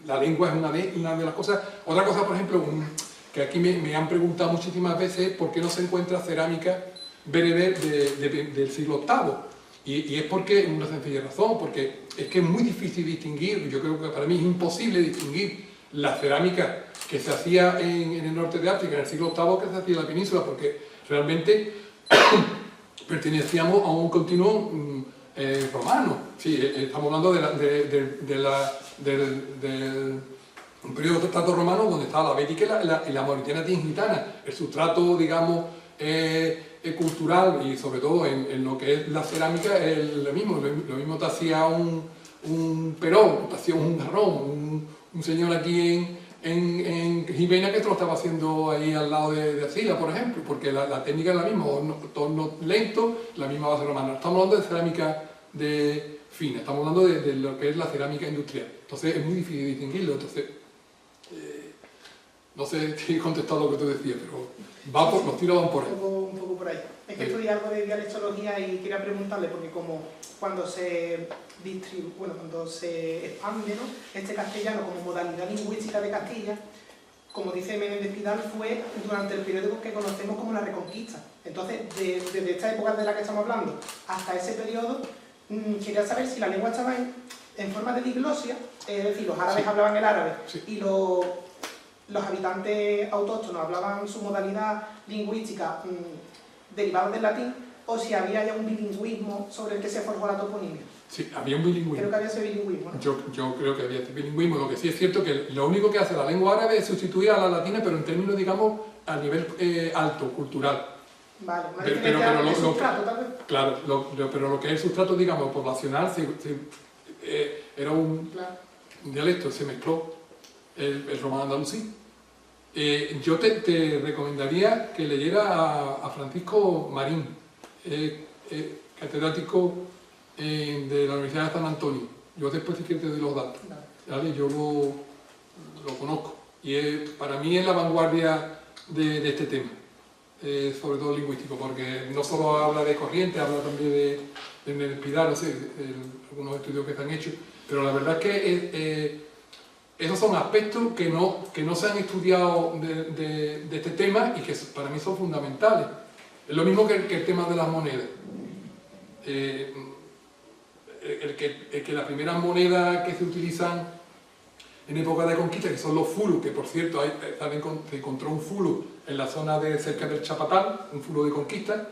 la lengua es una de las cosas. Otra cosa, por ejemplo, que aquí me han preguntado muchísimas veces, ¿por qué no se encuentra cerámica bereber del siglo VIII? Y es porque, una sencilla razón, porque es que es muy difícil distinguir, yo creo que para mí es imposible distinguir la cerámica que se hacía en el norte de África en el siglo VIII que se hacía en la península, porque realmente pertenecíamos a un continuo romano. Sí, estamos hablando del un periodo de sustrato romano donde estaba la bética y la mauritana tingitana. El sustrato, digamos, cultural y sobre todo en lo que es la cerámica es lo mismo te hacía un perón, te hacía un jarrón, un señor aquí en Jimena que te lo estaba haciendo ahí al lado de Asila, por ejemplo, porque la técnica es la misma, torno lento, la misma base romana. Estamos hablando de cerámica fina, estamos hablando de lo que es la cerámica industrial. Entonces es muy difícil distinguirlo. Entonces, no sé si he contestado lo que tú decías, pero los tiros van por ahí. Un poco por ahí. Es que estudié algo de dialectología y quería preguntarle, porque como cuando se cuando se expande, ¿no?, este castellano como modalidad lingüística de Castilla, como dice Menéndez Pidal, fue durante el periodo que conocemos como la Reconquista. Entonces, desde esta época de la que estamos hablando hasta ese periodo, quería saber si la lengua estaba en forma de diglosia, es decir, los árabes hablaban el árabe y los habitantes autóctonos hablaban su modalidad lingüística derivada del latín, o si había ya un bilingüismo sobre el que se forjó la toponimia. Sí, había un bilingüismo. Creo que había ese bilingüismo, ¿no? Yo creo que había ese bilingüismo. Lo que sí es cierto que lo único que hace la lengua árabe es sustituir a la latina, pero en términos, digamos, a nivel alto, cultural. Vale, pero el sustrato, tal vez. Claro, pero lo que es el sustrato, digamos, poblacional, era un dialecto, se mezcló el romano andalusí. Yo te recomendaría que leyera a Francisco Marín, catedrático de la Universidad de San Antonio. Yo después si quieres te doy los datos, ¿vale? Yo lo conozco y para mí es la vanguardia de este tema, sobre todo lingüístico, porque no solo habla de corriente, habla también de Pidal, no sé, algunos estudios que están hechos, pero la verdad es que esos son aspectos que no se han estudiado de este tema y que para mí son fundamentales. Es lo mismo que el tema de las monedas. El que las primeras monedas que se utilizan en época de conquista, que son los fulus, que por cierto se encontró un fulu en la zona cerca del Chapatal, un fulu de conquista.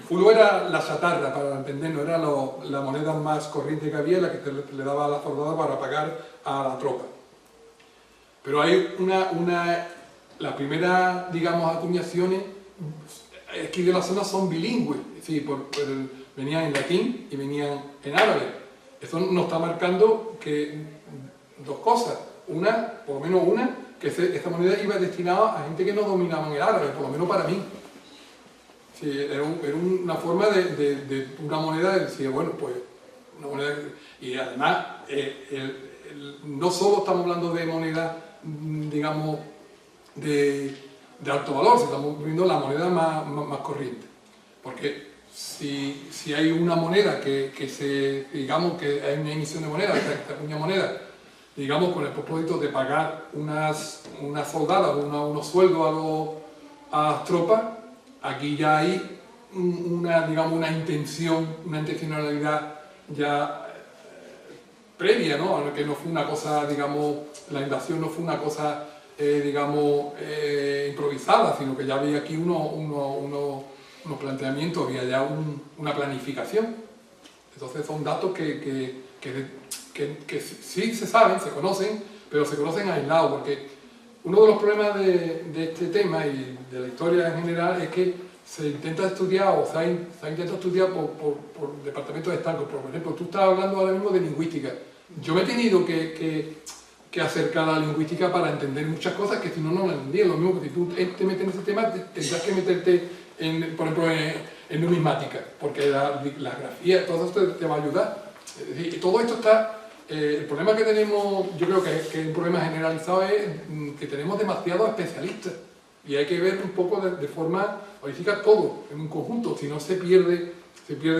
Fulu era la chatarra, para entendernos, era la moneda más corriente que había, la que le daba a la soldada para pagar a la tropa. Pero hay las primeras, digamos, acuñaciones aquí de la zona son bilingües, es decir, venían en latín y venían en árabe. Eso nos está marcando que dos cosas. Por lo menos una, que esta moneda iba destinada a gente que no dominaban el árabe, por lo menos para mí. Sí, era una forma de una moneda de decir, bueno, pues, una moneda. Y además, no solo estamos hablando de moneda, digamos, de alto valor, sino estamos viendo la moneda más corriente. Porque si hay una moneda digamos que hay una emisión de moneda, que acuña moneda, digamos, con el propósito de pagar unas soldadas, unos sueldos a las tropas, aquí ya hay una intencionalidad ya previa, ¿no? Que no fue una cosa, digamos, la invasión no fue una cosa, digamos, improvisada, sino que ya había aquí unos planteamientos, había ya una planificación. Entonces son datos que sí se saben, se conocen, pero se conocen aislados, porque uno de los problemas de este tema y de la historia en general es que se intenta estudiar, o se ha intentado estudiar por departamentos estancos. Por ejemplo, tú estás hablando ahora mismo de lingüística. Yo me he tenido que acercar a la lingüística para entender muchas cosas que si no, no las entendía. Lo mismo que si tú te metes en ese tema, tendrás que meterte, por ejemplo, en numismática, porque la grafía, todo esto te va a ayudar. Es decir, todo esto está... el problema que tenemos, yo creo que es un problema generalizado, es que tenemos demasiados especialistas. Y hay que ver un poco de forma holística todo en un conjunto, si no se pierde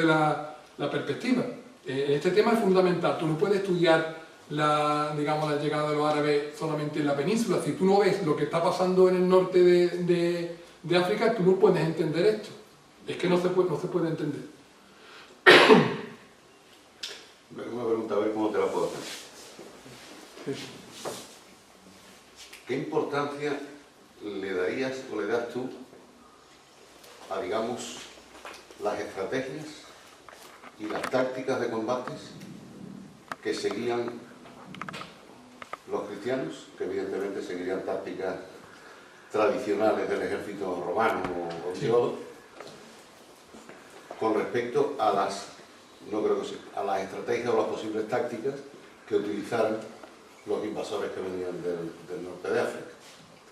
la perspectiva. Este tema es fundamental. Tú no puedes estudiar la llegada de los árabes solamente en la península. Si tú no ves lo que está pasando en el norte de África, tú no puedes entender esto. Es que no se puede entender. Una pregunta, a ver cómo te la puedo hacer. ¿Qué importancia le darías o le das tú a, digamos, las estrategias y las tácticas de combates que seguían los cristianos, que evidentemente seguirían tácticas tradicionales del ejército romano o griego, con respecto a las, no creo que sea, a las estrategias o las posibles tácticas que utilizaran los invasores que venían del norte de África?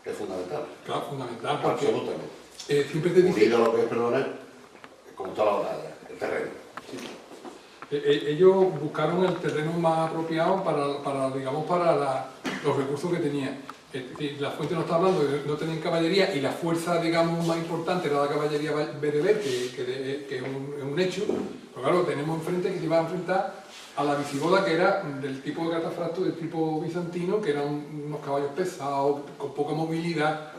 Que es fundamental. Claro, fundamental, porque absolutamente. Siempre te dice... Unido a lo que es, perdona, como está la batalla, el terreno. Ellos buscaron el terreno más apropiado para los recursos que tenían. La fuente nos está hablando de que no tenían caballería y la fuerza, digamos, más importante era la caballería bereber, que es un hecho. Pero claro, tenemos enfrente que se iba a enfrentar a la visigoda, que era del tipo de catafracto, del tipo bizantino, que eran unos caballos pesados, con poca movilidad.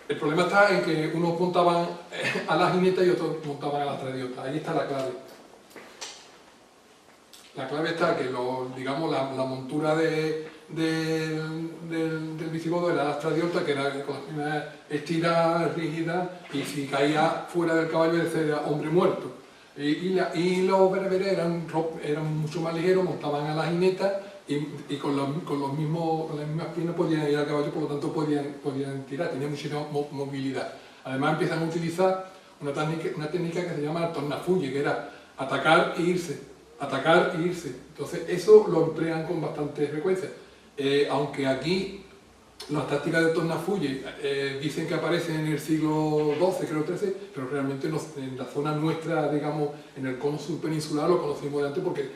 El problema está en que unos montaban a la jineta y otros montaban a la tradiota. Ahí está la clave. La clave está que la montura del visigodo era la tradiota, que era con las piernas estiradas, rígidas, y si caía fuera del caballo era hombre muerto. Y los bereberes eran mucho más ligeros, montaban a la jineta y con las mismas piernas podían ir al caballo, por lo tanto podían tirar, tenían muchísima movilidad. Además empiezan a utilizar una técnica que se llama tornafulle, que era atacar e irse, atacar e irse. Entonces eso lo emplean con bastante frecuencia. Aunque aquí las tácticas de tornafulle dicen que aparecen en el siglo XII, creo XIII, pero realmente en la zona nuestra, digamos, en el cono sur peninsular lo conocimos de antes por el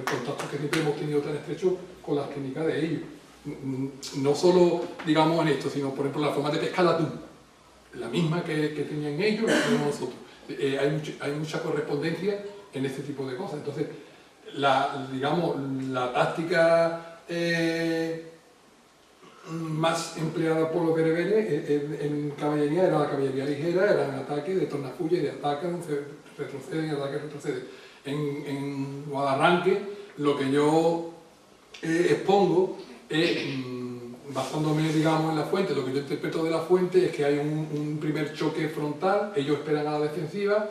contacto que siempre hemos tenido tan estrecho con las técnicas de ellos. No solo, digamos, en esto, sino, por ejemplo, la forma de pescar el atún, la misma que tenían ellos y que tenemos nosotros. Hay mucha correspondencia en este tipo de cosas. Entonces, la táctica más empleada por los bereberes en caballería era la caballería ligera, era en ataque de tornafulle, de atacan, retroceden, atacan, retroceden. En Guadarranque, lo que yo expongo es, basándome, digamos, en la fuente, lo que yo interpreto de la fuente es que hay un primer choque frontal, ellos esperan a la defensiva,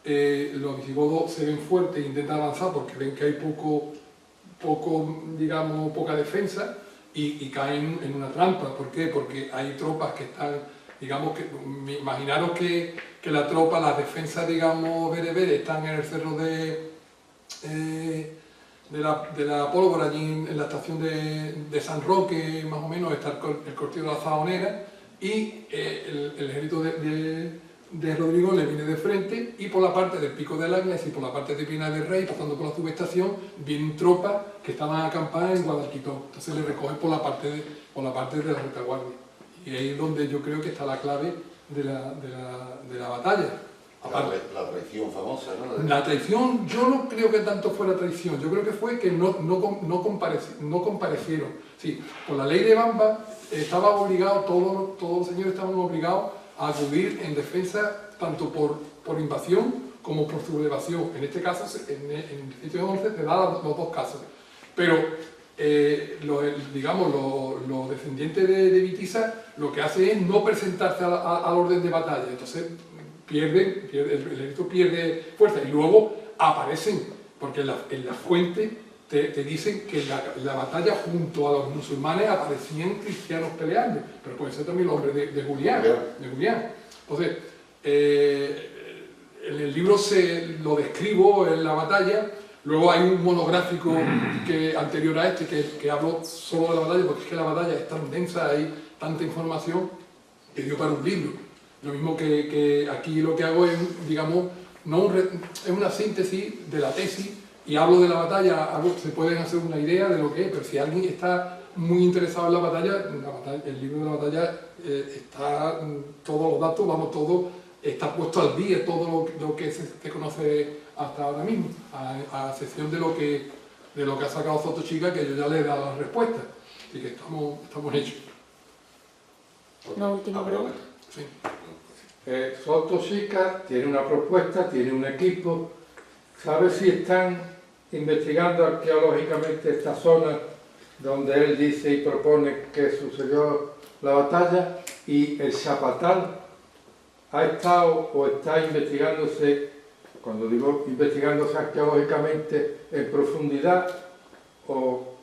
los visigodos se ven fuertes e intentan avanzar porque ven que hay poca defensa, y caen en una trampa. ¿Por qué? Porque hay tropas que están, digamos, imaginaros que la tropa, las defensas, digamos, bereberes están en el cerro de la Pólvora, allí en la estación de San Roque, más o menos, está el cortillo de la Zahonera, y el ejército de Rodrigo le viene de frente, y por la parte del Pico del Águila, y por la parte de Pina del Rey, pasando por la subestación, vienen tropas que estaban acampadas en Guadalquivir. Entonces le recogen por la parte de la retaguardia. Y ahí es donde yo creo que está la clave de la batalla. Aparte, la traición famosa, ¿no? La traición, yo no creo que tanto fuera traición, yo creo que fue que no comparecieron. Sí, por la ley de Bamba estaba obligado, todos los señores estaban obligados a acudir en defensa tanto por invasión como por sublevación. En este caso, en el 1711 se da los dos casos. Pero, los descendientes de Witiza lo que hacen es no presentarse al orden de batalla. Entonces, el ejército pierde fuerza y luego aparecen, porque en la fuente te dicen que en la batalla junto a los musulmanes aparecían cristianos peleando, pero puede ser también los hombres de Julián. Entonces, en el libro lo describo en la batalla. Luego hay un monográfico anterior a este que hablo solo de la batalla, porque es que la batalla es tan densa, hay tanta información que dio para un libro. Lo mismo que aquí lo que hago es, digamos, es una síntesis de la tesis y hablo de la batalla, se pueden hacer una idea de lo que es, pero si alguien está muy interesado en la batalla, el libro de la batalla está todos los datos, todo está puesto al día, todo lo que se conoce hasta ahora mismo, a excepción de lo que ha sacado Sotochica, que yo ya le he dado la respuesta, así que estamos hechos. Una última pregunta. Sí. Sotochica tiene una propuesta, tiene un equipo. ¿Sabe si están investigando arqueológicamente esta zona donde él dice y propone que sucedió la batalla? Y el Zapatal ha estado o está investigándose, cuando digo investigándose arqueológicamente, en profundidad, o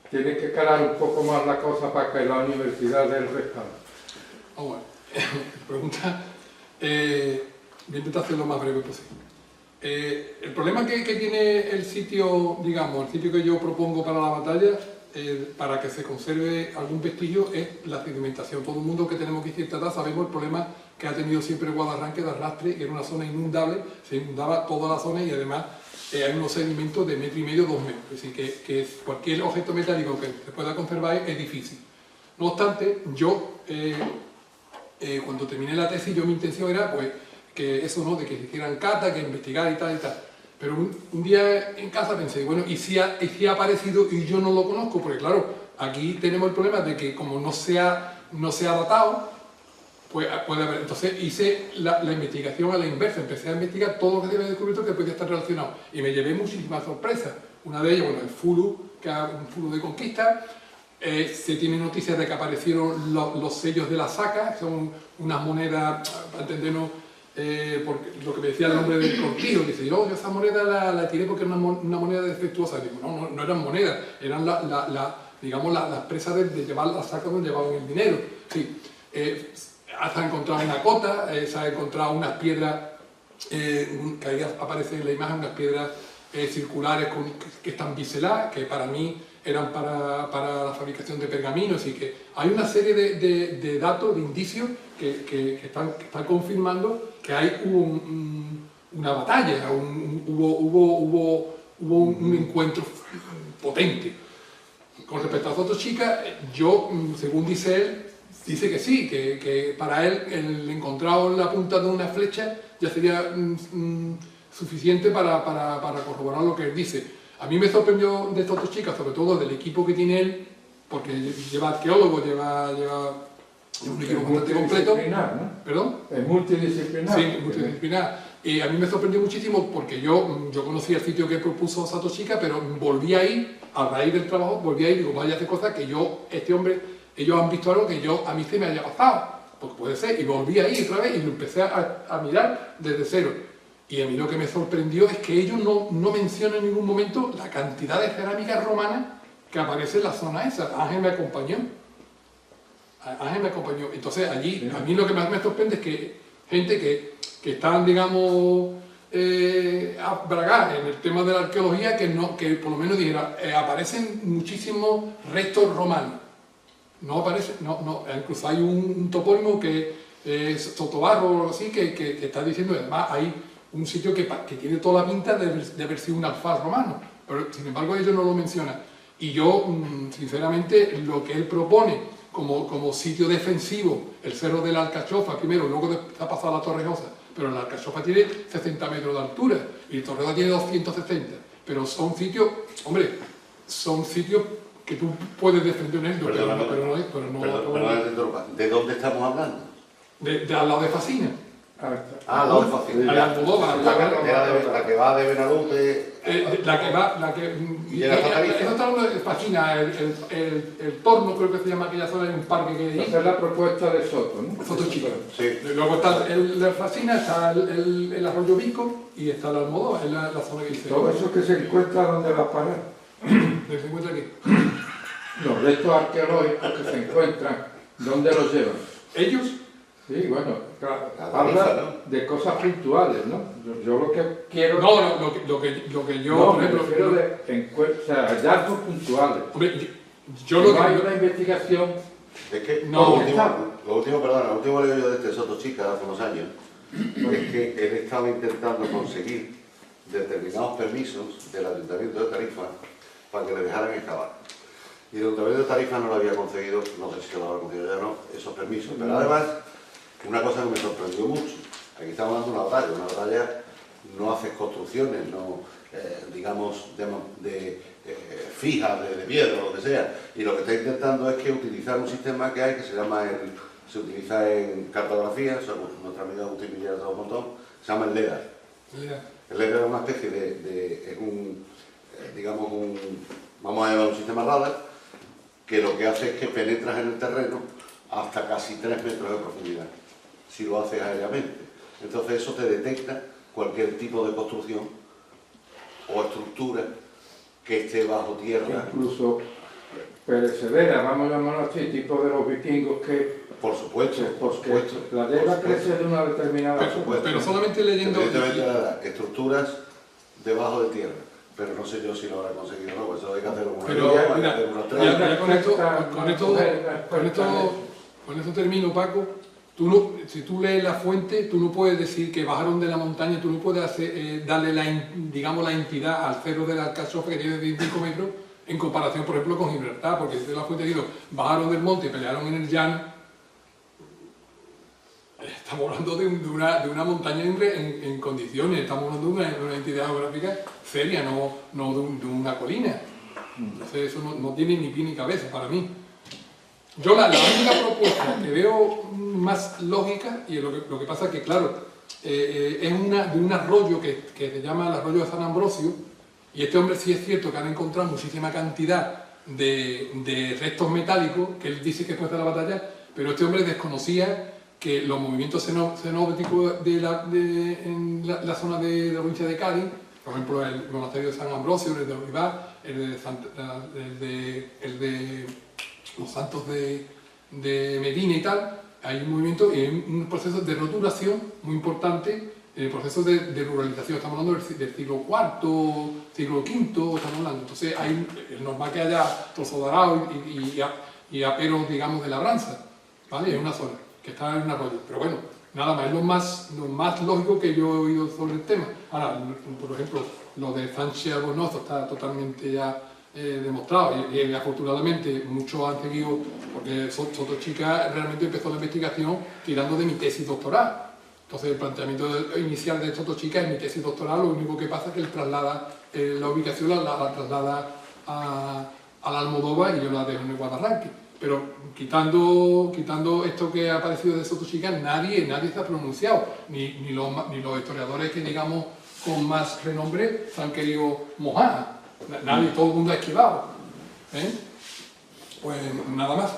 tiene que calar un poco más la cosa para que la universidad dé el respaldo. Bueno, pregunta, voy a intentar hacerlo lo más breve posible. El problema que tiene el sitio, digamos, el sitio que yo propongo para la batalla, para que se conserve algún vestigio, es la sedimentación. Todo el mundo que tenemos aquí cierta edad sabemos el problema que ha tenido siempre Guadarranque de arrastre, que era una zona inundable, se inundaba toda la zona y además hay unos sedimentos de 1,5 metros, 2 metros. Es decir, que cualquier objeto metálico que se pueda conservar es difícil. No obstante, yo, cuando terminé la tesis, mi intención era pues, que eso, ¿no?, de que se hicieran cata, que investigar y tal y tal. Pero un día en casa pensé, bueno, ¿y si ha aparecido y yo no lo conozco? Porque claro, aquí tenemos el problema de que como no se ha datado, pues puede haber. Entonces hice la investigación a la inversa, empecé a investigar todo lo que se había descubierto que podía estar relacionado. Y me llevé muchísimas sorpresas. Una de ellas, bueno, el fulu, que es un fulu de conquista. Se tiene noticias de que aparecieron los sellos de la saca, que son unas monedas, para entendernos, porque lo que me decía el nombre del cortijo, dice, yo esa moneda la tiré porque era una moneda defectuosa. Digo, no eran monedas, eran digamos las presas de llevar la saca donde llevaban el dinero. Sí, se ha encontrado una cota, se ha encontrado unas piedras, que ahí aparece en la imagen, unas piedras circulares que están biseladas, que para mí eran para la fabricación de pergaminos, y que hay una serie de datos, de indicios que están confirmando que hay una batalla, hubo un encuentro potente. Con respecto a Sotochica, yo, según dice él, dice que sí, que para él el encontrado en la punta de una flecha ya sería suficiente para corroborar lo que él dice. A mí me sorprendió de Sotochica, sobre todo del equipo que tiene él, porque lleva arqueólogos, lleva un equipo bastante completo. ¿No? ¿Perdón? Es multidisciplinar. Sí, multidisciplinar. Y a mí me sorprendió muchísimo porque yo conocía el sitio que propuso Sotochica, pero volví a ir, a raíz del trabajo, volví a ir y digo, vaya de cosas que este hombre, ellos han visto algo que a mí se me haya pasado, porque puede ser, y volví a ir otra vez y lo empecé a mirar desde cero. Y a mí lo que me sorprendió es que ellos no mencionan en ningún momento la cantidad de cerámica romana que aparece en la zona esa. Ángel me acompañó. Entonces allí, a mí lo que más me sorprende es que gente que están, digamos, a bragar en el tema de la arqueología, que por lo menos dijera, aparecen muchísimos restos romanos. No aparece, incluso hay un topónimo que es Sotobarro o algo así, que está diciendo, además hay un sitio que tiene toda la pinta de haber sido un alfaz romano, pero sin embargo ellos no lo mencionan. Y yo, sinceramente, lo que él propone como sitio defensivo, el Cerro de la Alcachofa primero, luego ha pasado a la Torrejosa, pero la Alcachofa tiene 60 metros de altura y Torrejosa tiene 260, pero son sitios, hombre, que tú puedes defender en ellos, pero no. ¿De dónde estamos hablando? De al lado de Fasina. Ah, la de Fácil. A la Almodóvar. La que va de Benalupe. Llega hasta Tarifa. Eso está uno de Fascina, el Torno, creo que se llama aquella zona, hay un parque que hay ahí. Esa es la propuesta de Soto, ¿no? Soto Chico. Sí. Luego está el Fascina, está el Arroyo Vico y está la Almodóvar, es la zona que dice. Todo eso que se encuentra, ¿dónde va a parar? ¿Se encuentra aquí? Los restos arqueológicos que se encuentran, ¿dónde los llevan? ¿Ellos? Sí, bueno, claro, La habla tarifa, ¿no? de cosas puntuales, ¿no? Yo lo que quiero... No, lo que yo, no, por ejemplo... me refiero o sea, hallazgos puntuales. Hombre, yo lo no que... hay una investigación... Es que No, lo último que leí yo de este Soto Chica hace unos años es que él estaba intentando conseguir determinados permisos del Ayuntamiento de Tarifa para que le dejaran excavar. Y el Ayuntamiento de Tarifa no lo había conseguido, no sé si se lo habrá conseguido ya o no, esos permisos. Pero además, una cosa que me sorprendió mucho, aquí estamos dando una batalla no haces construcciones, no, digamos, fijas, de piedra o lo que sea, y lo que está intentando es que utilizar un sistema que hay que se llama se utiliza en cartografía, nuestra amiga Agustín Villera sabe un montón, se llama el LEDAR. El LEDAR es una especie es digamos, vamos a llamar un sistema radar, que lo que hace es que penetras en el terreno hasta casi 3 metros de profundidad, si lo haces aéreamente. Entonces eso te detecta cualquier tipo de construcción o estructura que esté bajo tierra. Incluso perecedera, vamos a llamarlo así, tipo de los vikingos que... Por supuesto, La tierra crece de una determinada forma. Pero solamente leyendo... Estructuras debajo de tierra. Pero no sé yo si lo habrá conseguido o no, pues eso hay que hacerlo con Pero mira, con esto termino, Paco. Si tú lees la fuente, tú no puedes decir que bajaron de la montaña, tú no puedes darle la entidad al cerro del Alcachofa, que tiene 25 metros, en comparación, por ejemplo, con Gibraltar, porque si la fuente dice, bajaron del monte y pelearon en el llano. Estamos hablando de una montaña en condiciones, estamos hablando de una entidad geográfica seria, no de una colina. Entonces eso no tiene ni pie ni cabeza para mí. Yo la única propuesta que veo más lógica, y lo que pasa es que, claro, es de un arroyo que se llama el arroyo de San Ambrosio, y este hombre sí es cierto que han encontrado muchísima cantidad de restos metálicos, que él dice que después de la batalla, pero este hombre desconocía que los movimientos cenóticos en la zona de la provincia de Cádiz, por ejemplo el monasterio de San Ambrosio, el de Olivar, el de los santos de Medina y tal, hay un movimiento y hay un proceso de roturación muy importante, el proceso de ruralización, estamos hablando del siglo IV, siglo V, estamos hablando, entonces es normal que haya trozos de arao y aperos, digamos, de labranza, ¿vale? Es una zona que está en un arroyo, pero bueno, nada más, es lo más lógico que yo he oído sobre el tema. Ahora, por ejemplo, lo de Sánchez Albornoz está totalmente ya demostrado y afortunadamente muchos han seguido, porque Soto Chica realmente empezó la investigación tirando de mi tesis doctoral. Entonces el planteamiento inicial de Soto Chica es mi tesis doctoral, lo único que pasa es que él traslada la ubicación, la traslada a la Almodóvar y yo la dejo en el Guadarranque. Pero quitando esto que ha aparecido de Soto Chica, nadie se ha pronunciado, ni los historiadores que digamos con más renombre se han querido mojar. Nadie, todo el mundo ha esquivado. Pues nada más.